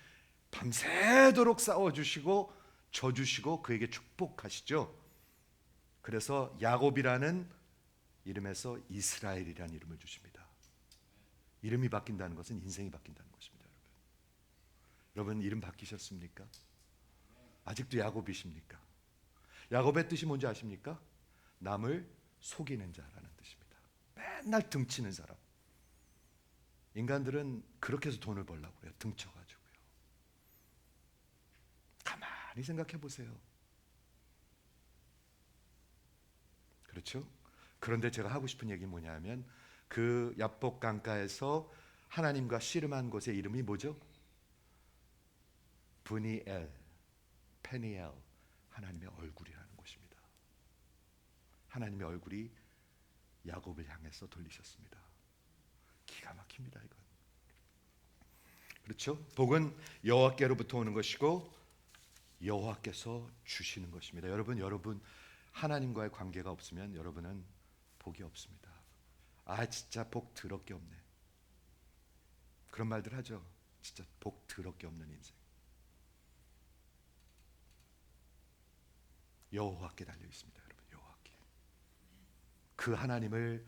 밤새도록 싸워주시고 져주시고 그에게 축복하시죠. 그래서 야곱이라는 이름에서 이스라엘이라는 이름을 주십니다. 이름이 바뀐다는 것은 인생이 바뀐다는 것입니다. 여러분 이름 바뀌셨습니까? 아직도 야곱이십니까? 야곱의 뜻이 뭔지 아십니까? 남을 속이는 자라는 뜻입니다. 맨날 등치는 사람. 인간들은 그렇게 해서 돈을 벌려고 그래요. 등쳐가지고요. 가만히 생각해 보세요. 그렇죠? 그런데 제가 하고 싶은 얘기는 뭐냐면 그 야복 강가에서 하나님과 씨름한 곳의 이름이 뭐죠? 브니엘, 페니엘, 하나님의 얼굴이라는 곳입니다. 하나님의 얼굴이 야곱을 향해서 돌리셨습니다. 기가 막힙니다, 이건. 그렇죠? 복은 여호와께로부터 오는 것이고 여호와께서 주시는 것입니다. 여러분 하나님과의 관계가 없으면 여러분은 복이 없습니다. 아, 진짜 복 더럽게 없네. 그런 말들 하죠. 진짜 복 더럽게 없는 인생. 여호와께 달려 있습니다, 여러분. 여호와께. 그 하나님을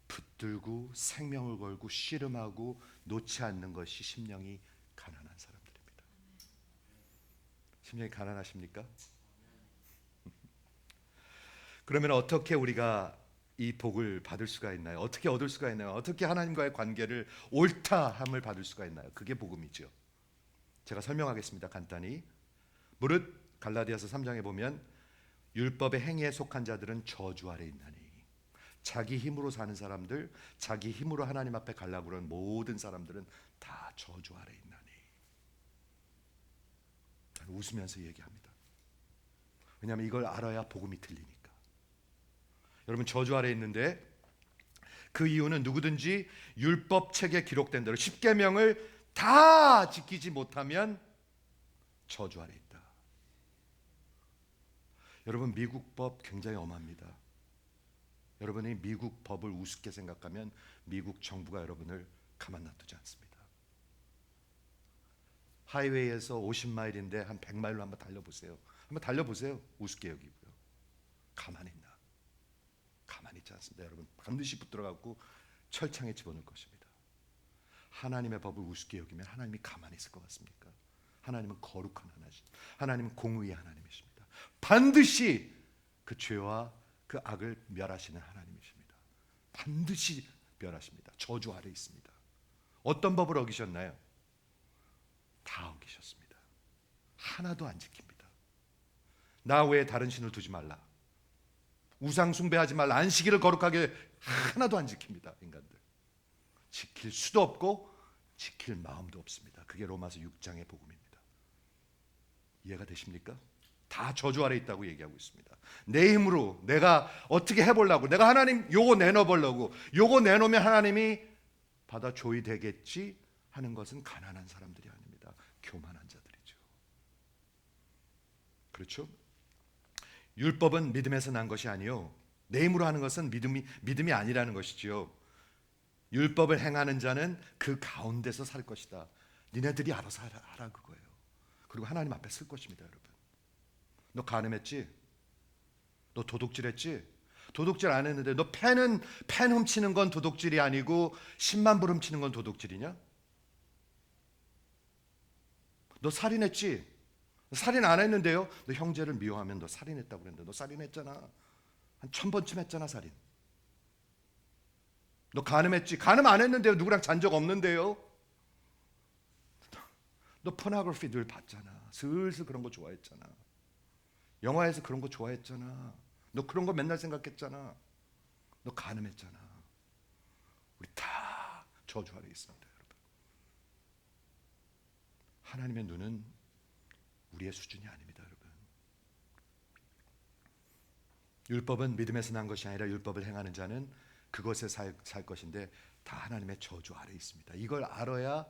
붙들고 생명을 걸고 씨름하고 놓지 않는 것이 심령이 가난한 사람들입니다. 심령이 가난하십니까? 그러면 어떻게 우리가 이 복을 받을 수가 있나요? 어떻게 얻을 수가 있나요? 어떻게 하나님과의 관계를 옳다함을 받을 수가 있나요? 그게 복음이죠. 제가 설명하겠습니다. 간단히. 무릇 갈라디아서 3장에 보면 율법의 행위에 속한 자들은 저주 아래 있나니, 자기 힘으로 사는 사람들, 자기 힘으로 하나님 앞에 가려고 그러는 모든 사람들은 다 저주 아래 있나니. 저는 웃으면서 얘기합니다. 왜냐하면 이걸 알아야 복음이 들리니까. 여러분, 저주 아래 있는데 그 이유는 누구든지 율법책에 기록된 대로 십계명을 다 지키지 못하면 저주 아래 있다. 여러분, 미국 법 굉장히 엄합니다. 여러분이 미국 법을 우습게 생각하면 미국 정부가 여러분을 가만 놔두지 않습니다. 하이웨이에서 50마일인데 한 100마일로 한번 달려보세요. 한번 달려보세요. 우습게 여기고요. 가만히 있나? 가만히 있지 않습니다. 여러분, 반드시 붙들어가고 철창에 집어넣을 것입니다. 하나님의 법을 우습게 여기면 하나님이 가만히 있을 것 같습니까? 하나님은 거룩한 하나님, 하나님은 공의의 하나님이십니다. 반드시 그 죄와 그 악을 멸하시는 하나님이십니다. 반드시 멸하십니다. 저주 아래 있습니다. 어떤 법을 어기셨나요? 다 어기셨습니다. 하나도 안 지킵니다. 나 외에 다른 신을 두지 말라, 우상 숭배하지 말라, 안식일을 거룩하게, 하나도 안 지킵니다. 인간들 지킬 수도 없고 지킬 마음도 없습니다. 그게 로마서 6장의 복음입니다. 이해가 되십니까? 다 저주 아래 있다고 얘기하고 있습니다. 내 힘으로 내가 어떻게 해보려고, 내가 하나님 요거 내놓으려고, 요거 내놓으면 하나님이 받아줘야 되겠지 하는 것은 가난한 사람들이 아닙니다. 교만한 자들이죠. 그렇죠? 율법은 믿음에서 난 것이 아니요, 내 힘으로 하는 것은 믿음이 아니라는 것이지요. 율법을 행하는 자는 그 가운데서 살 것이다. 니네들이 알아서 하라 그거예요. 그리고 하나님 앞에 쓸 것입니다. 여러분, 너 간음했지? 너 도둑질했지? 도둑질 안 했는데 너 펜 훔치는 건 도둑질이 아니고 10만 불 훔치는 건 도둑질이냐? 너 살인했지? 살인 안 했는데요? 너 형제를 미워하면 너 살인했다고 그랬는데 너 살인했잖아. 한 1000번쯤 했잖아, 살인. 너 간음했지? 간음 안 했는데요? 누구랑 잔 적 없는데요? 너 포노그래피 늘 봤잖아. 슬슬 그런 거 좋아했잖아. 영화에서 그런 거 좋아했잖아. 너 그런 거 맨날 생각했잖아. 너 간음했잖아. 우리 다 저주 아래 있습니다, 여러분. 하나님의 눈은 우리의 수준이 아닙니다, 여러분. 율법은 믿음에서 난 것이 아니라 율법을 행하는 자는 그것에 살 것인데 다 하나님의 저주 아래 있습니다. 이걸 알아야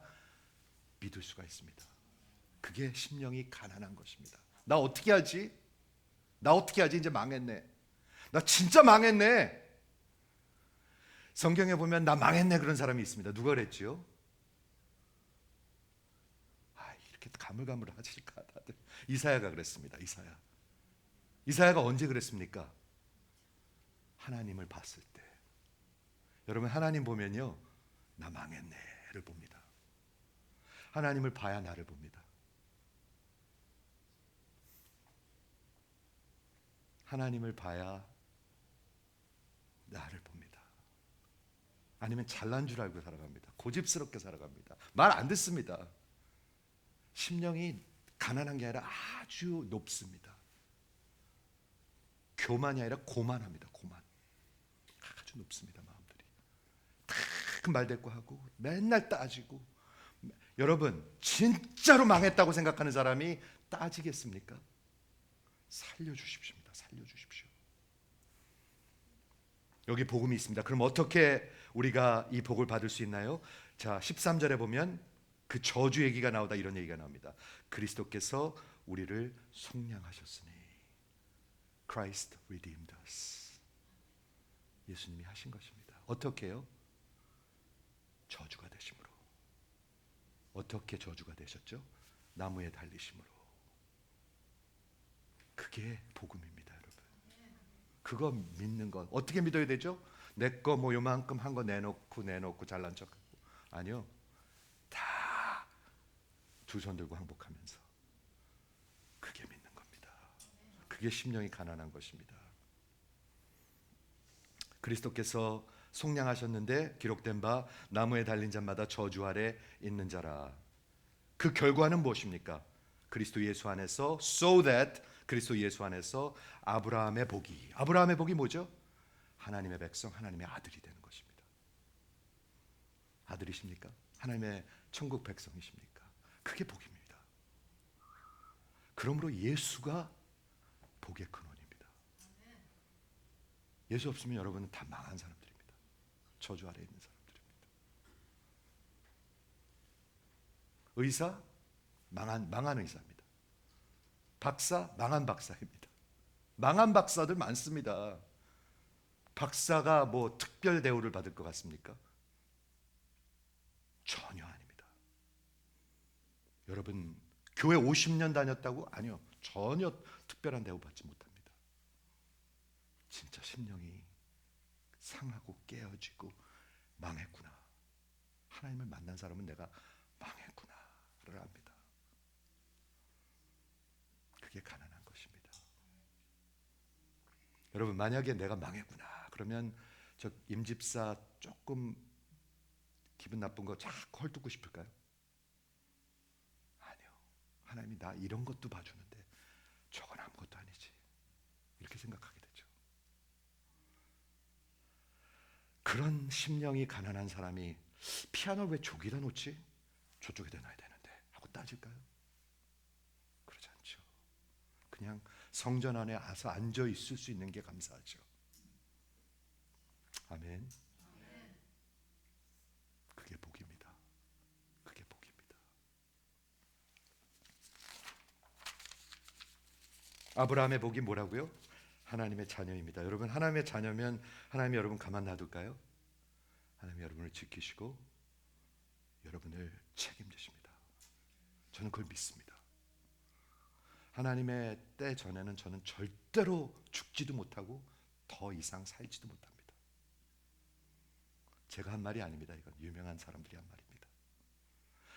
믿을 수가 있습니다. 그게 심령이 가난한 것입니다. 나 어떻게 하지? 나 어떻게 하지? 이제 망했네. 나 진짜 망했네. 성경에 보면 나 망했네 그런 사람이 있습니다. 누가 그랬지요? 이렇게 가물가물하실까 다들. 이사야가 그랬습니다. 이사야가 언제 그랬습니까? 하나님을 봤을 때. 여러분, 하나님 보면요, 나 망했네를 봅니다. 하나님을 봐야 나를 봅니다. 하나님을 봐야 나를 봅니다. 아니면 잘난 줄 알고 살아갑니다. 고집스럽게 살아갑니다. 말 안 듣습니다. 심령이 가난한 게 아니라 아주 높습니다. 교만이 아니라 고만합니다. 고만. 아주 높습니다, 마음들이. 자꾸 말대꾸하고 맨날 따지고. 여러분, 진짜로 망했다고 생각하는 사람이 따지겠습니까? 살려주십시오입니다. 살려주십시오. 여기 복음이 있습니다. 그럼 어떻게 우리가 이 복을 받을 수 있나요? 자, 13절에 보면 그 저주 얘기가 나오다 이런 얘기가 나옵니다. 그리스도께서 우리를 속량하셨으니, Christ redeemed us. 예수님이 하신 것입니다. 어떻게요? 저주가 되심으로. 어떻게 저주가 되셨죠? 나무에 달리심으로. 그게 복음입니다, 여러분. 그거 믿는 것. 어떻게 믿어야 되죠? 내 거 뭐 요만큼 한 거 내놓고 잘난 척하고. 아니요. 다 두 손 들고 항복하면서. 그게 믿는 겁니다. 그게 심령이 가난한 것입니다. 그리스도께서 속량하셨는데 기록된 바 나무에 달린 자마다 저주 아래 있는 자라. 그 결과는 무엇입니까? 그리스도 예수 안에서 so that 그리스도 예수 안에서 아브라함의 복이 뭐죠? 하나님의 백성, 하나님의 아들이 되는 것입니다. 아들이십니까? 하나님의 천국 백성이십니까? 그게 복입니다. 그러므로 예수가 복의 근원입니다. 예수 없으면 여러분은 다 망한 사람들입니다. 저주 아래에 있는 사람들입니다. 의사 망한 의사입니다. 박사 망한 박사입니다. 망한 박사들 많습니다. 박사가 뭐 특별 대우를 받을 것 같습니까? 전혀 아닙니다. 여러분 교회 50년 다녔다고? 아니요. 전혀 특별한 대우 받지 못합니다. 진짜 심령이 상하고 깨어지고 망했구나. 하나님을 만난 사람은 내가 망했구나를 압니다. 그게 가난한 것입니다. 여러분 만약에 내가 망했구나 그러면 저 임집사 조금 기분 나쁜 거 자꾸 헐뜯고 싶을까요? 아니요. 하나님이 나 이런 것도 봐주는데 저건 아무것도 아니지. 이렇게 생각하게 되죠. 그런 심령이 가난한 사람이 피아노를 왜 저기다 놓지? 저쪽에다 놔야 되는데 하고 따질까요? 그러지 않죠. 그냥 성전 안에 와서 앉아 있을 수 있는 게 감사하죠. 아멘. 그게 복입니다. 그게 복입니다. 아브라함의 복이 뭐라고요? 하나님의 자녀입니다. 여러분 하나님의 자녀면 하나님이 여러분 가만 놔둘까요? 하나님이 여러분을 지키시고 여러분을 책임지십니다. 저는 그걸 믿습니다. 하나님의 때 전에는 저는 절대로 죽지도 못하고 더 이상 살지도 못합니다. 제가 한 말이 아닙니다. 이건 유명한 사람들이 한 말입니다.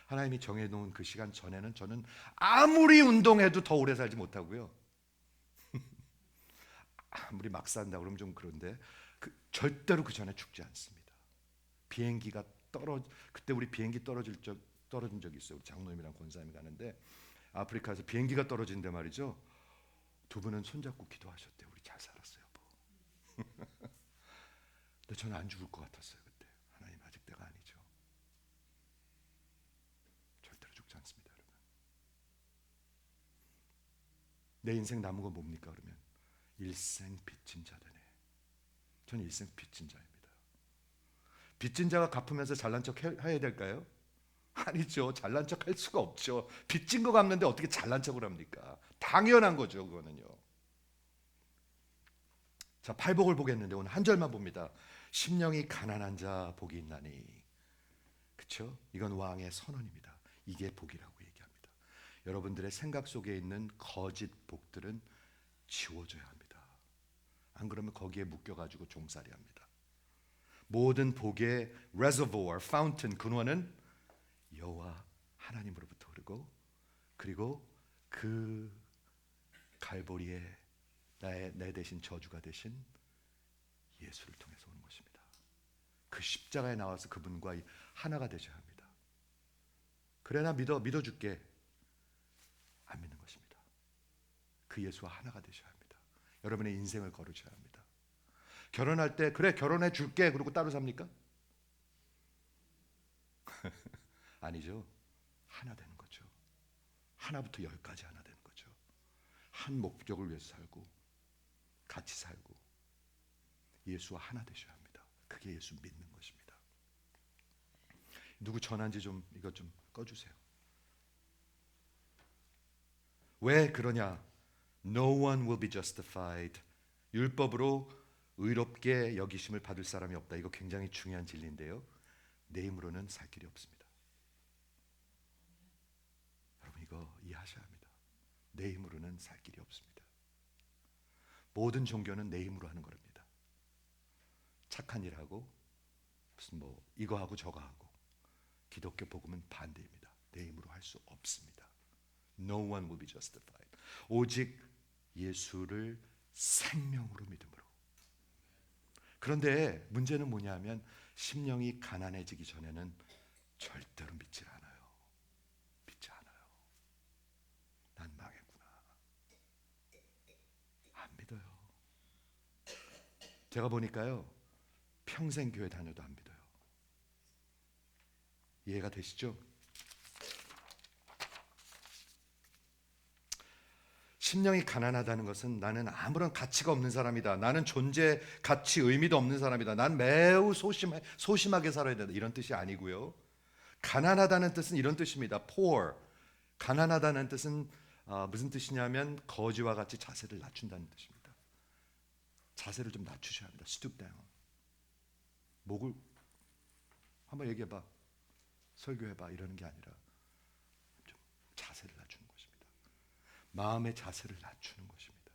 하나님이 정해놓은 그 시간 전에는 저는 아무리 운동해도 더 오래 살지 못하고요. 아무리 막 산다 그러면 좀 그런데 절대로 그 전에 죽지 않습니다. 비행기가 그때 우리 비행기 떨어진 적이 있어요. 우리 장로님이랑 권사님이 가는데 아프리카에서 비행기가 떨어진데 말이죠. 두 분은 손잡고 기도하셨대요. 우리 잘 살았어요. 근데 저는 안 죽을 것 같았어요. 그때 하나님 아직 때가 아니죠. 절대로 죽지 않습니다. 여러분. 내 인생 남은 건 뭡니까 그러면? 일생 빚진 자되네. 저는 일생 빚진 자입니다. 빚진 자가 갚으면서 잘난 척 해야 될까요? 아니죠. 잘난 척 할 수가 없죠. 빚진 거 갚는데 어떻게 잘난 척을 합니까? 당연한 거죠. 그거는요. 자, 팔복을 보겠는데 오늘 한 절만 봅니다. 심령이 가난한 자 복이 있나니. 그렇죠? 이건 왕의 선언입니다. 이게 복이라고 얘기합니다. 여러분들의 생각 속에 있는 거짓 복들은 지워져야 합니다. 안 그러면 거기에 묶여가지고 종살이 합니다. 모든 복의 reservoir, fountain, 근원은 여호와 하나님으로부터 흐르고 그리고 그 갈보리에 내 대신 저주가 되신 예수를 통해서 오는 것입니다. 그 십자가에 나와서 그분과 하나가 되셔야 합니다. 그래 나 믿어줄게. 안 믿는 것입니다. 그 예수와 하나가 되셔야 합니다. 여러분의 인생을 걸으셔야 합니다. 결혼할 때 그래 결혼해 줄게 그러고 따로 삽니까? 아니죠. 하나 되는 거죠. 하나부터 열까지 하나 되는 거죠. 한 목적을 위해서 살고 같이 살고 예수와 하나 되셔야 합니다. 그게 예수 믿는 것입니다. 누구 전화인지 좀 이것 좀 꺼주세요. 왜 그러냐? No one will be justified. 율법으로 의롭게 여기심을 받을 사람이 없다. 이거 굉장히 중요한 진리인데요. 내 힘으로는 살 길이 없습니다. 여러분 이거 이해하셔야 합니다. 내 힘으로는 살 길이 없습니다. 모든 종교는 내 힘으로 하는 겁니다. 착한 일하고 무슨 뭐 이거 하고 저거 하고. 기독교 복음은 반대입니다. 내 힘으로 할 수 없습니다. No one will be justified. 오직 예수를 생명으로 믿음으로. 그런데 문제는 뭐냐면 심령이 가난해지기 전에는 절대로 믿지 않아요. 믿지 않아요. 난 망했구나. 안 믿어요. 제가 보니까요 평생 교회 다녀도 안 믿어요. 이해가 되시죠? 심령이 가난하다는 것은 나는 아무런 가치가 없는 사람이다. 나는 존재, 가치, 의미도 없는 사람이다. 난 매우 소심하게 살아야 된다. 이런 뜻이 아니고요. 가난하다는 뜻은 이런 뜻입니다. poor. 가난하다는 뜻은 무슨 뜻이냐면 거지와 같이 자세를 낮춘다는 뜻입니다. 자세를 좀 낮추셔야 합니다. stoop down. 목을 한번 얘기해봐. 설교해봐. 이러는 게 아니라 좀 자세를 낮추는 것입니다. 마음의 자세를 낮추는 것입니다.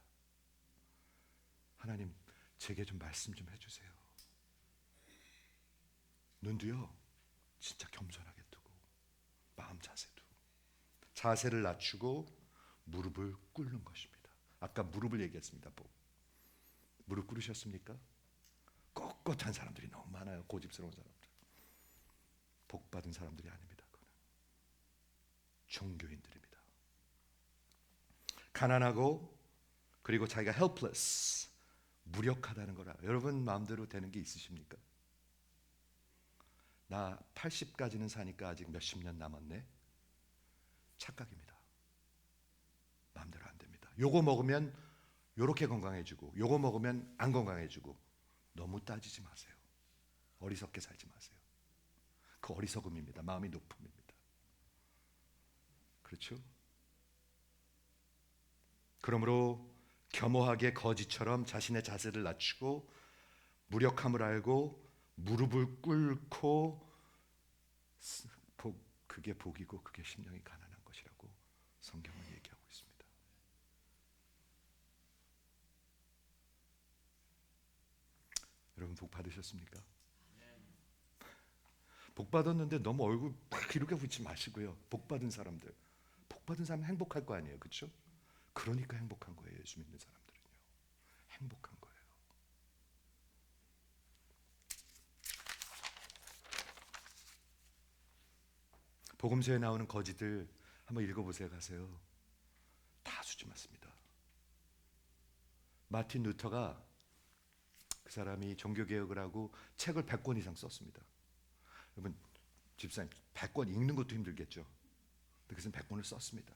하나님 제게 좀 말씀 좀 해주세요. 눈도요 진짜 겸손하게 뜨고 마음 자세도 자세를 낮추고 무릎을 꿇는 것입니다. 아까 무릎을 얘기했습니다. 무릎 꿇으셨습니까? 꼿꼿한 사람들이 너무 많아요. 고집스러운 사람들. 복 받은 사람들이 아닙니다. 그거는 종교인들입니다. 가난하고 그리고 자기가 helpless, 무력하다는 거라. 여러분 마음대로 되는 게 있으십니까? 나 80까지는 사니까 아직 몇십 년 남았네. 착각입니다. 마음대로 안 됩니다. 요거 먹으면 요렇게 건강해지고 요거 먹으면 안 건강해지고. 너무 따지지 마세요. 어리석게 살지 마세요. 그 어리석음입니다. 마음이 높음입니다. 그렇죠? 그러므로 겸허하게 거지처럼 자신의 자세를 낮추고 무력함을 알고 무릎을 꿇고 그게 복이고 그게 심령이 가난한 것이라고 성경은 얘기하고 있습니다. 여러분 복 받으셨습니까? 복 받았는데 너무 얼굴 막 이렇게 붙지 마시고요. 복 받은 사람 행복할 거 아니에요, 그렇죠? 그러니까 행복한 거예요. 예수 믿는 사람들은요, 행복한 거예요. 복음서에 나오는 거지들 한번 읽어보세요. 가세요. 다 수지 맞습니다. 마틴 루터가 그 사람이 종교개혁을 하고 책을 100권 이상 썼습니다. 여러분 집사님 100권 읽는 것도 힘들겠죠. 그래서 100권을 썼습니다.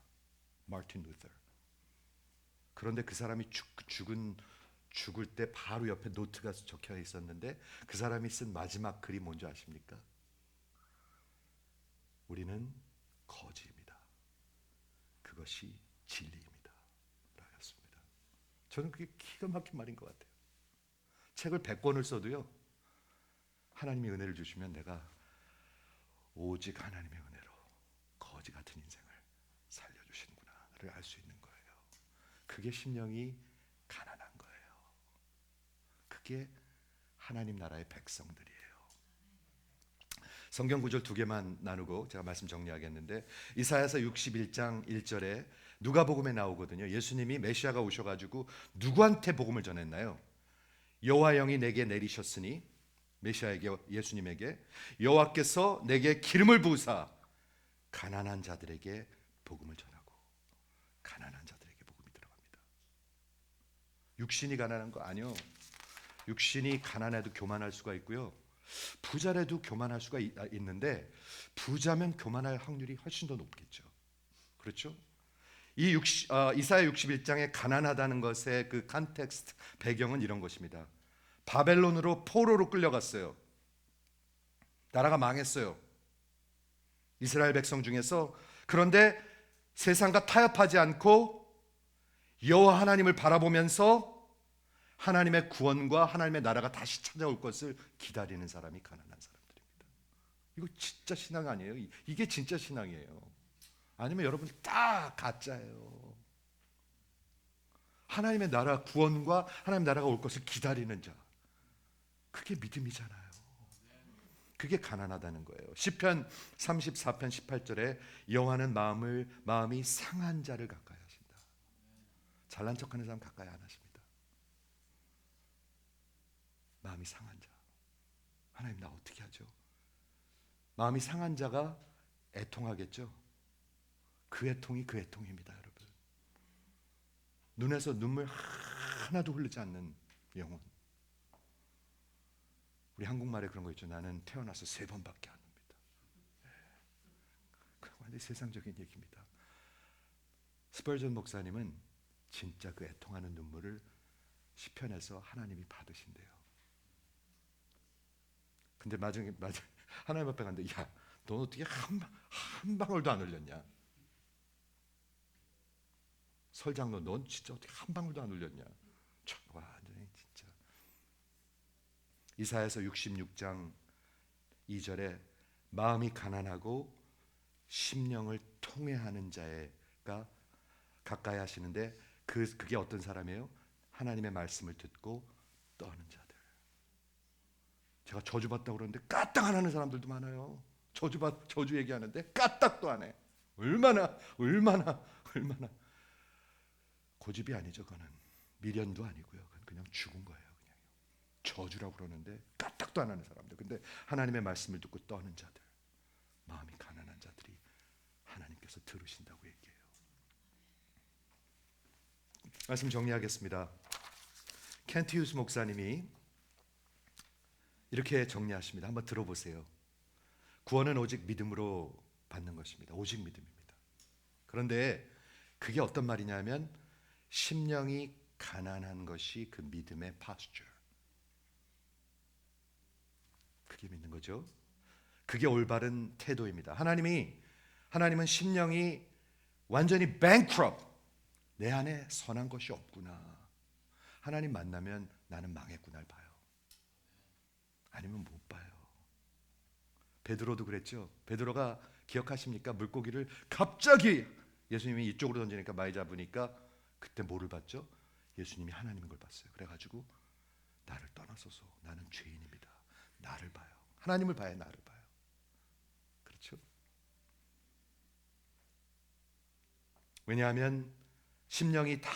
마틴 루터. 그런데 그 사람이 죽을 때 바로 옆에 노트가 적혀 있었는데 그 사람이 쓴 마지막 글이 뭔지 아십니까? 우리는 거지입니다. 그것이 진리입니다. 라였습니다. 저는 그게 기가 막힌 말인 것 같아요. 책을 100권을 써도요, 하나님이 은혜를 주시면 내가 오직 하나님의 은혜로 거지 같은 인생을 살려주시는구나를 알 수 있는 거예요. 그게 심령이 가난한 거예요. 그게 하나님 나라의 백성들이에요. 성경 구절 두 개만 나누고 제가 말씀 정리하겠는데, 이사야서 61장 1절에 누가복음에 나오거든요. 예수님이 메시아가 오셔가지고 누구한테 복음을 전했나요? 여호와 영이 내게 내리셨으니, 메시아에게, 예수님에게 여호와께서 내게 기름을 부으사 가난한 자들에게 복음을 전하고. 가난한 자들에게 복음이 들어갑니다. 육신이 가난한 거 아니요. 육신이 가난해도 교만할 수가 있고요. 부자라도 교만할 수가 있는데 부자면 교만할 확률이 훨씬 더 높겠죠. 그렇죠? 이사야 61장의 가난하다는 것의 그 컨텍스트 배경은 이런 것입니다. 바벨론으로 포로로 끌려갔어요. 나라가 망했어요. 이스라엘 백성 중에서. 그런데 세상과 타협하지 않고 여호와 하나님을 바라보면서 하나님의 구원과 하나님의 나라가 다시 찾아올 것을 기다리는 사람이 가난한 사람들입니다. 이거 진짜 신앙 아니에요? 이게 진짜 신앙이에요. 아니면 여러분 다 가짜예요. 하나님의 나라 구원과 하나님의 나라가 올 것을 기다리는 자, 그게 믿음이잖아요. 그게 가난하다는 거예요. 시편 34편 18절에 여호와는 마음이 상한 자를 가까이 하신다. 잘난 척하는 사람 가까이 안 하십니다. 마음이 상한 자. 하나님 나 어떻게 하죠? 마음이 상한 자가 애통하겠죠. 그 애통이 그 애통입니다, 여러분. 눈에서 눈물 하나도 흐르지 않는 영혼. 우리 한국말에 그런 거 있죠. 나는 태어나서 3번밖에 안 웁니다. 그건 완전히 세상적인 얘기입니다. 스펄전 목사님은 진짜 그 애통하는 눈물을 시편에서 하나님이 받으신대요. 근데 마지막에 하나님 앞에 갔는데 야, 넌 어떻게 한 방울도 안 흘렸냐? 설장로 넌 진짜 어떻게 한 방울도 안 흘렸냐? 완전히 진짜. 이사야서 66장 2절에 마음이 가난하고 심령을 통회하는 자가 가까이 하시는데 그게 어떤 사람이에요? 하나님의 말씀을 듣고 떠는 자들. 제가 저주받다고 그러는데 까딱 안 하는 사람들도 많아요. 저주 얘기하는데 까딱도 안 해. 얼마나 고집이 아니죠. 그거는 미련도 아니고요. 그건 그냥 죽은 거예요. 그냥 저주라고 그러는데 까딱도 안 하는 사람들. 근데 하나님의 말씀을 듣고 떠는 자들, 마음이 가난한 자들이 하나님께서 들으신다고 얘기해요. 말씀 정리하겠습니다. 켄트 휴스 목사님이 이렇게 정리하십니다. 한번 들어보세요. 구원은 오직 믿음으로 받는 것입니다. 오직 믿음입니다. 그런데 그게 어떤 말이냐면 심령이 가난한 것이 그 믿음의 posture. 그게 믿는 거죠. 그게 올바른 태도입니다. 하나님은 심령이 완전히 bankrupt, 내 안에 선한 것이 없구나. 하나님 만나면 나는 망했구나를 봐요. 아니면 못 봐요. 베드로도 그랬죠. 베드로가 기억하십니까? 물고기를 갑자기 예수님이 이쪽으로 던지니까 많이 잡으니까 그때 뭐를 봤죠? 예수님이 하나님인 걸 봤어요. 그래가지고 나를 떠나소서, 나는 죄인입니다. 나를 봐요. 하나님을 봐요, 나를 봐요. 그렇죠? 왜냐하면 심령이 다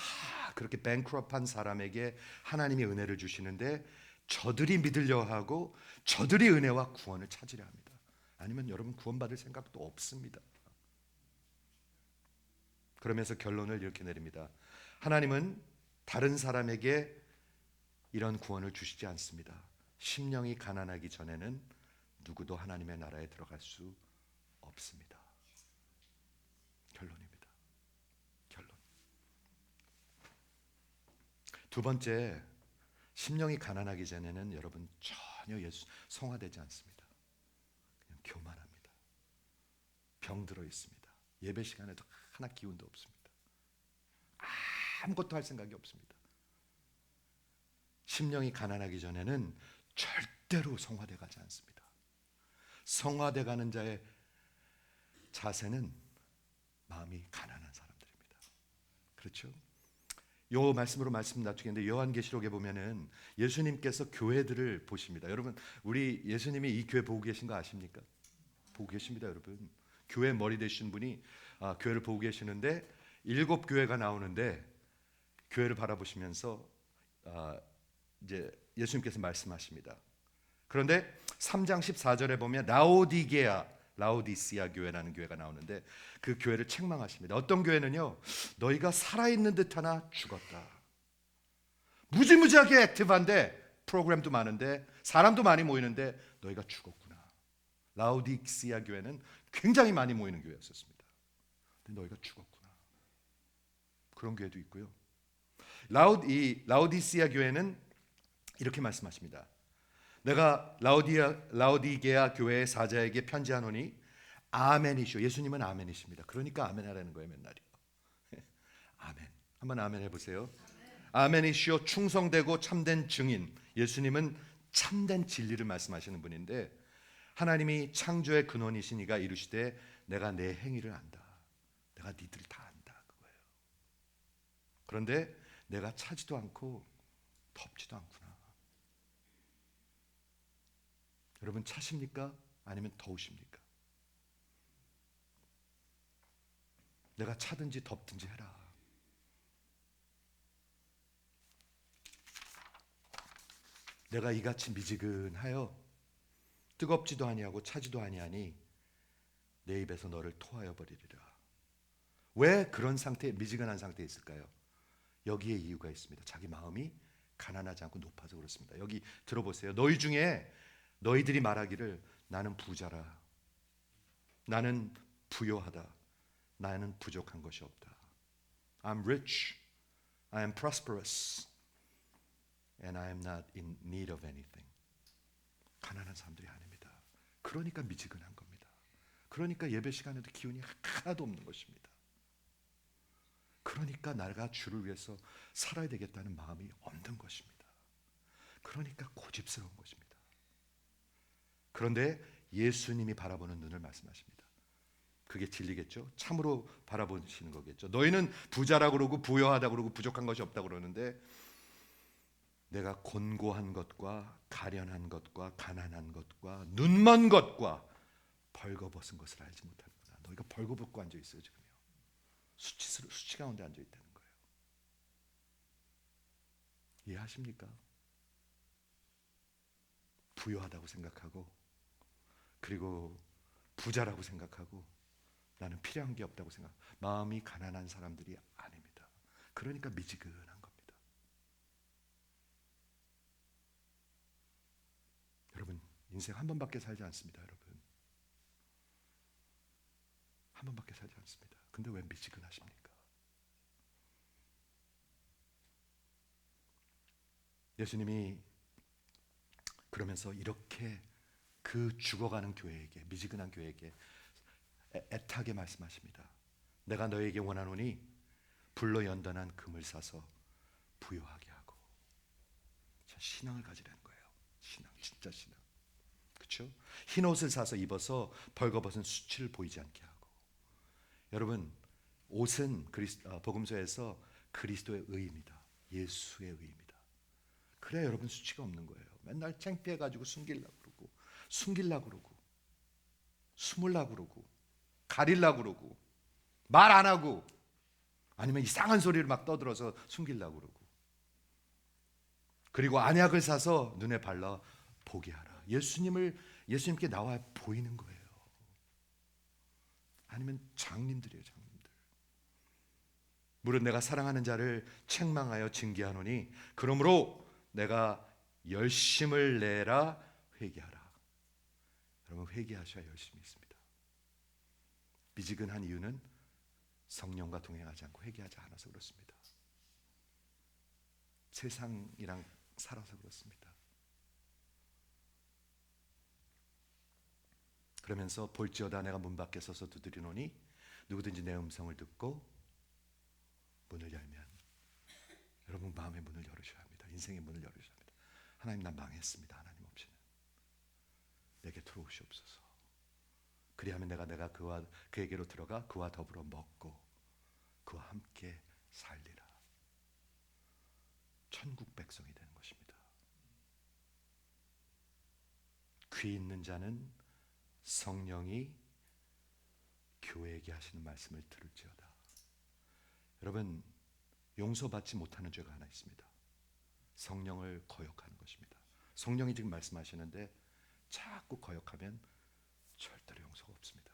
그렇게 뱅크럽한 사람에게 하나님이 은혜를 주시는데 저들이 믿으려 하고 저들이 은혜와 구원을 찾으려 합니다. 아니면 여러분 구원받을 생각도 없습니다. 그러면서 결론을 이렇게 내립니다. 하나님은 다른 사람에게 이런 구원을 주시지 않습니다. 심령이 가난하기 전에는 누구도 하나님의 나라에 들어갈 수 없습니다. 결론입니다. 결론. 두 번째, 심령이 가난하기 전에는 여러분 전혀 예수 성화되지 않습니다. 그냥 교만합니다. 병들어 있습니다. 예배 시간에도 하나 기운도 없습니다. 아무것도 할 생각이 없습니다. 심령이 가난하기 전에는 절대로 성화돼 가지 않습니다. 성화돼 가는 자의 자세는 마음이 가난한 사람들입니다. 그렇죠? 요 말씀으로 말씀 낮추겠는데 요한계시록에 보면은 예수님께서 교회들을 보십니다. 여러분 우리 예수님이 이 교회 보고 계신 거 아십니까? 보고 계십니다, 여러분. 교회 머리 되신 분이 교회를 보고 계시는데 7교회가 나오는데 교회를 바라보시면서 이제 예수님께서 말씀하십니다. 그런데 3장 14절에 보면 라오디시아 교회라는 교회가 나오는데 그 교회를 책망하십니다. 어떤 교회는요, 너희가 살아있는 듯하나 죽었다. 무지무지하게 액티브한데 프로그램도 많은데 사람도 많이 모이는데 너희가 죽었구나. 라오디게아 교회는 굉장히 많이 모이는 교회였었습니다. 근데 너희가 죽었구나. 그런 교회도 있고요. 라오디게아 교회는 이렇게 말씀하십니다. 내가 라오디게아 교회의 사자에게 편지하노니 아멘이시오. 예수님은 아멘이십니다. 그러니까 아멘하라는 거예요, 맨날이요. 아멘. 한번 아멘 해보세요. 아멘이시오. 충성되고 참된 증인. 예수님은 참된 진리를 말씀하시는 분인데, 하나님이 창조의 근원이신 이가 이르시되 내가 내 행위를 안다. 내가 니들 다 안다. 그거예요. 그런데 내가 차지도 않고 덥지도 않구나. 여러분 차십니까? 아니면 더우십니까? 내가 차든지 덥든지 해라. 내가 이같이 미지근하여 뜨겁지도 아니하고 차지도 아니하니 내 입에서 너를 토하여 버리리라. 왜 그런 상태, 미지근한 상태에 있을까요? 여기에 이유가 있습니다. 자기 마음이 가난하지 않고 높아서 그렇습니다. 여기 들어보세요. 너희 중에 너희들이 말하기를 나는 부자라, 나는 부요하다, 나는 부족한 것이 없다. I'm rich, I am prosperous, and I am not in need of anything. 가난한 사람들이 아닙니다. 그러니까 미지근한 겁니다. 그러니까 예배 시간에도 기운이 하나도 없는 것입니다. 그러니까 내가 주를 위해서 살아야 되겠다는 마음이 없는 것입니다. 그러니까 고집스러운 것입니다. 그런데 예수님이 바라보는 눈을 말씀하십니다. 그게 진리겠죠? 참으로 바라보시는 거겠죠. 너희는 부자라고 그러고 부여하다고 그러고 부족한 것이 없다고 그러는데, 내가 곤고한 것과 가련한 것과 가난한 것과 눈먼 것과 벌거벗은 것을 알지 못하는구나. 너희가 벌거벗고 앉아 있어요 지금요. 수치 가운데 앉아 있다는 거예요. 이해하십니까? 부유하다고 생각하고, 그리고 부자라고 생각하고, 나는 필요한 게 없다고 생각. 마음이 가난한 사람들이 아닙니다. 그러니까 미지근한 겁니다. 여러분, 인생 한 번밖에 살지 않습니다. 여러분, 한 번밖에 살지 않습니다. 근데 왜 미지근하십니까? 예수님이 그러면서 이렇게 그 죽어가는 교회에게, 미지근한 교회에게 애타게 말씀하십니다. 내가 너에게 원하노니 불로 연단한 금을 사서 부요하게 하고. 자, 신앙을 가지라는 거예요. 신앙, 진짜 신앙. 그렇죠? 흰 옷을 사서 입어서 벌거벗은 수치를 보이지 않게 하고. 여러분, 옷은 복음서에서 그리스도의 의입니다. 예수의 의입니다. 그래야 여러분 수치가 없는 거예요. 맨날 창피해가지고 숨기려고 그러고, 숨으려고 그러고, 가리려고 그러고, 말 안 하고, 아니면 이상한 소리를 막 떠들어서 숨기려고 그러고, 그리고 안약을 사서 눈에 발라 보게 하라. 예수님께 나와 보이는 거예요. 아니면 장님들이에요, 장님들. 무릇 내가 사랑하는 자를 책망하여 징계하노니 그러므로 내가 열심을 내라 회개하라. 여러분, 회개하셔야 열심히 있습니다. 미지근한 이유는 성령과 동행하지 않고 회개하지 않아서 그렇습니다. 세상이랑 살아서 그렇습니다. 그러면서 볼지어다 내가 문 밖에 서서 두드리노니 누구든지 내 음성을 듣고 문을 열면, 여러분 마음의 문을 열으셔야 합니다. 인생의 문을 열으셔야 합니다. 하나님, 난 망했습니다. 하나님 없이는 내게 들어오시옵소서. 그리하면 내가 그에게로 들어가 그와 더불어 먹고 그와 함께 살리라. 천국 백성이 되는 것입니다. 귀 있는 자는 성령이 교회에게 하시는 말씀을 들을지어다. 여러분, 용서받지 못하는 죄가 하나 있습니다. 성령을 거역하는 것입니다. 성령이 지금 말씀하시는데 자꾸 거역하면 절대로 용서가 없습니다.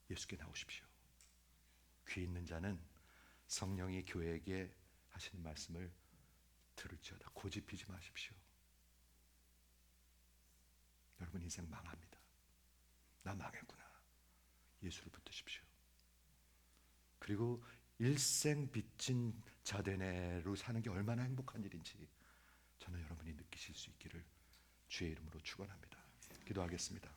예수께 나오십시오. 귀 있는 자는 성령이 교회에게 하시는 말씀을 들을지어다. 고집피지 마십시오. 인생 망합니다. 나 망했구나. 예수를 붙드십시오. 그리고 일생 빚진 자되네로 사는 게 얼마나 행복한 일인지 저는 여러분이 느끼실 수 있기를 주의 이름으로 축원합니다. 기도하겠습니다.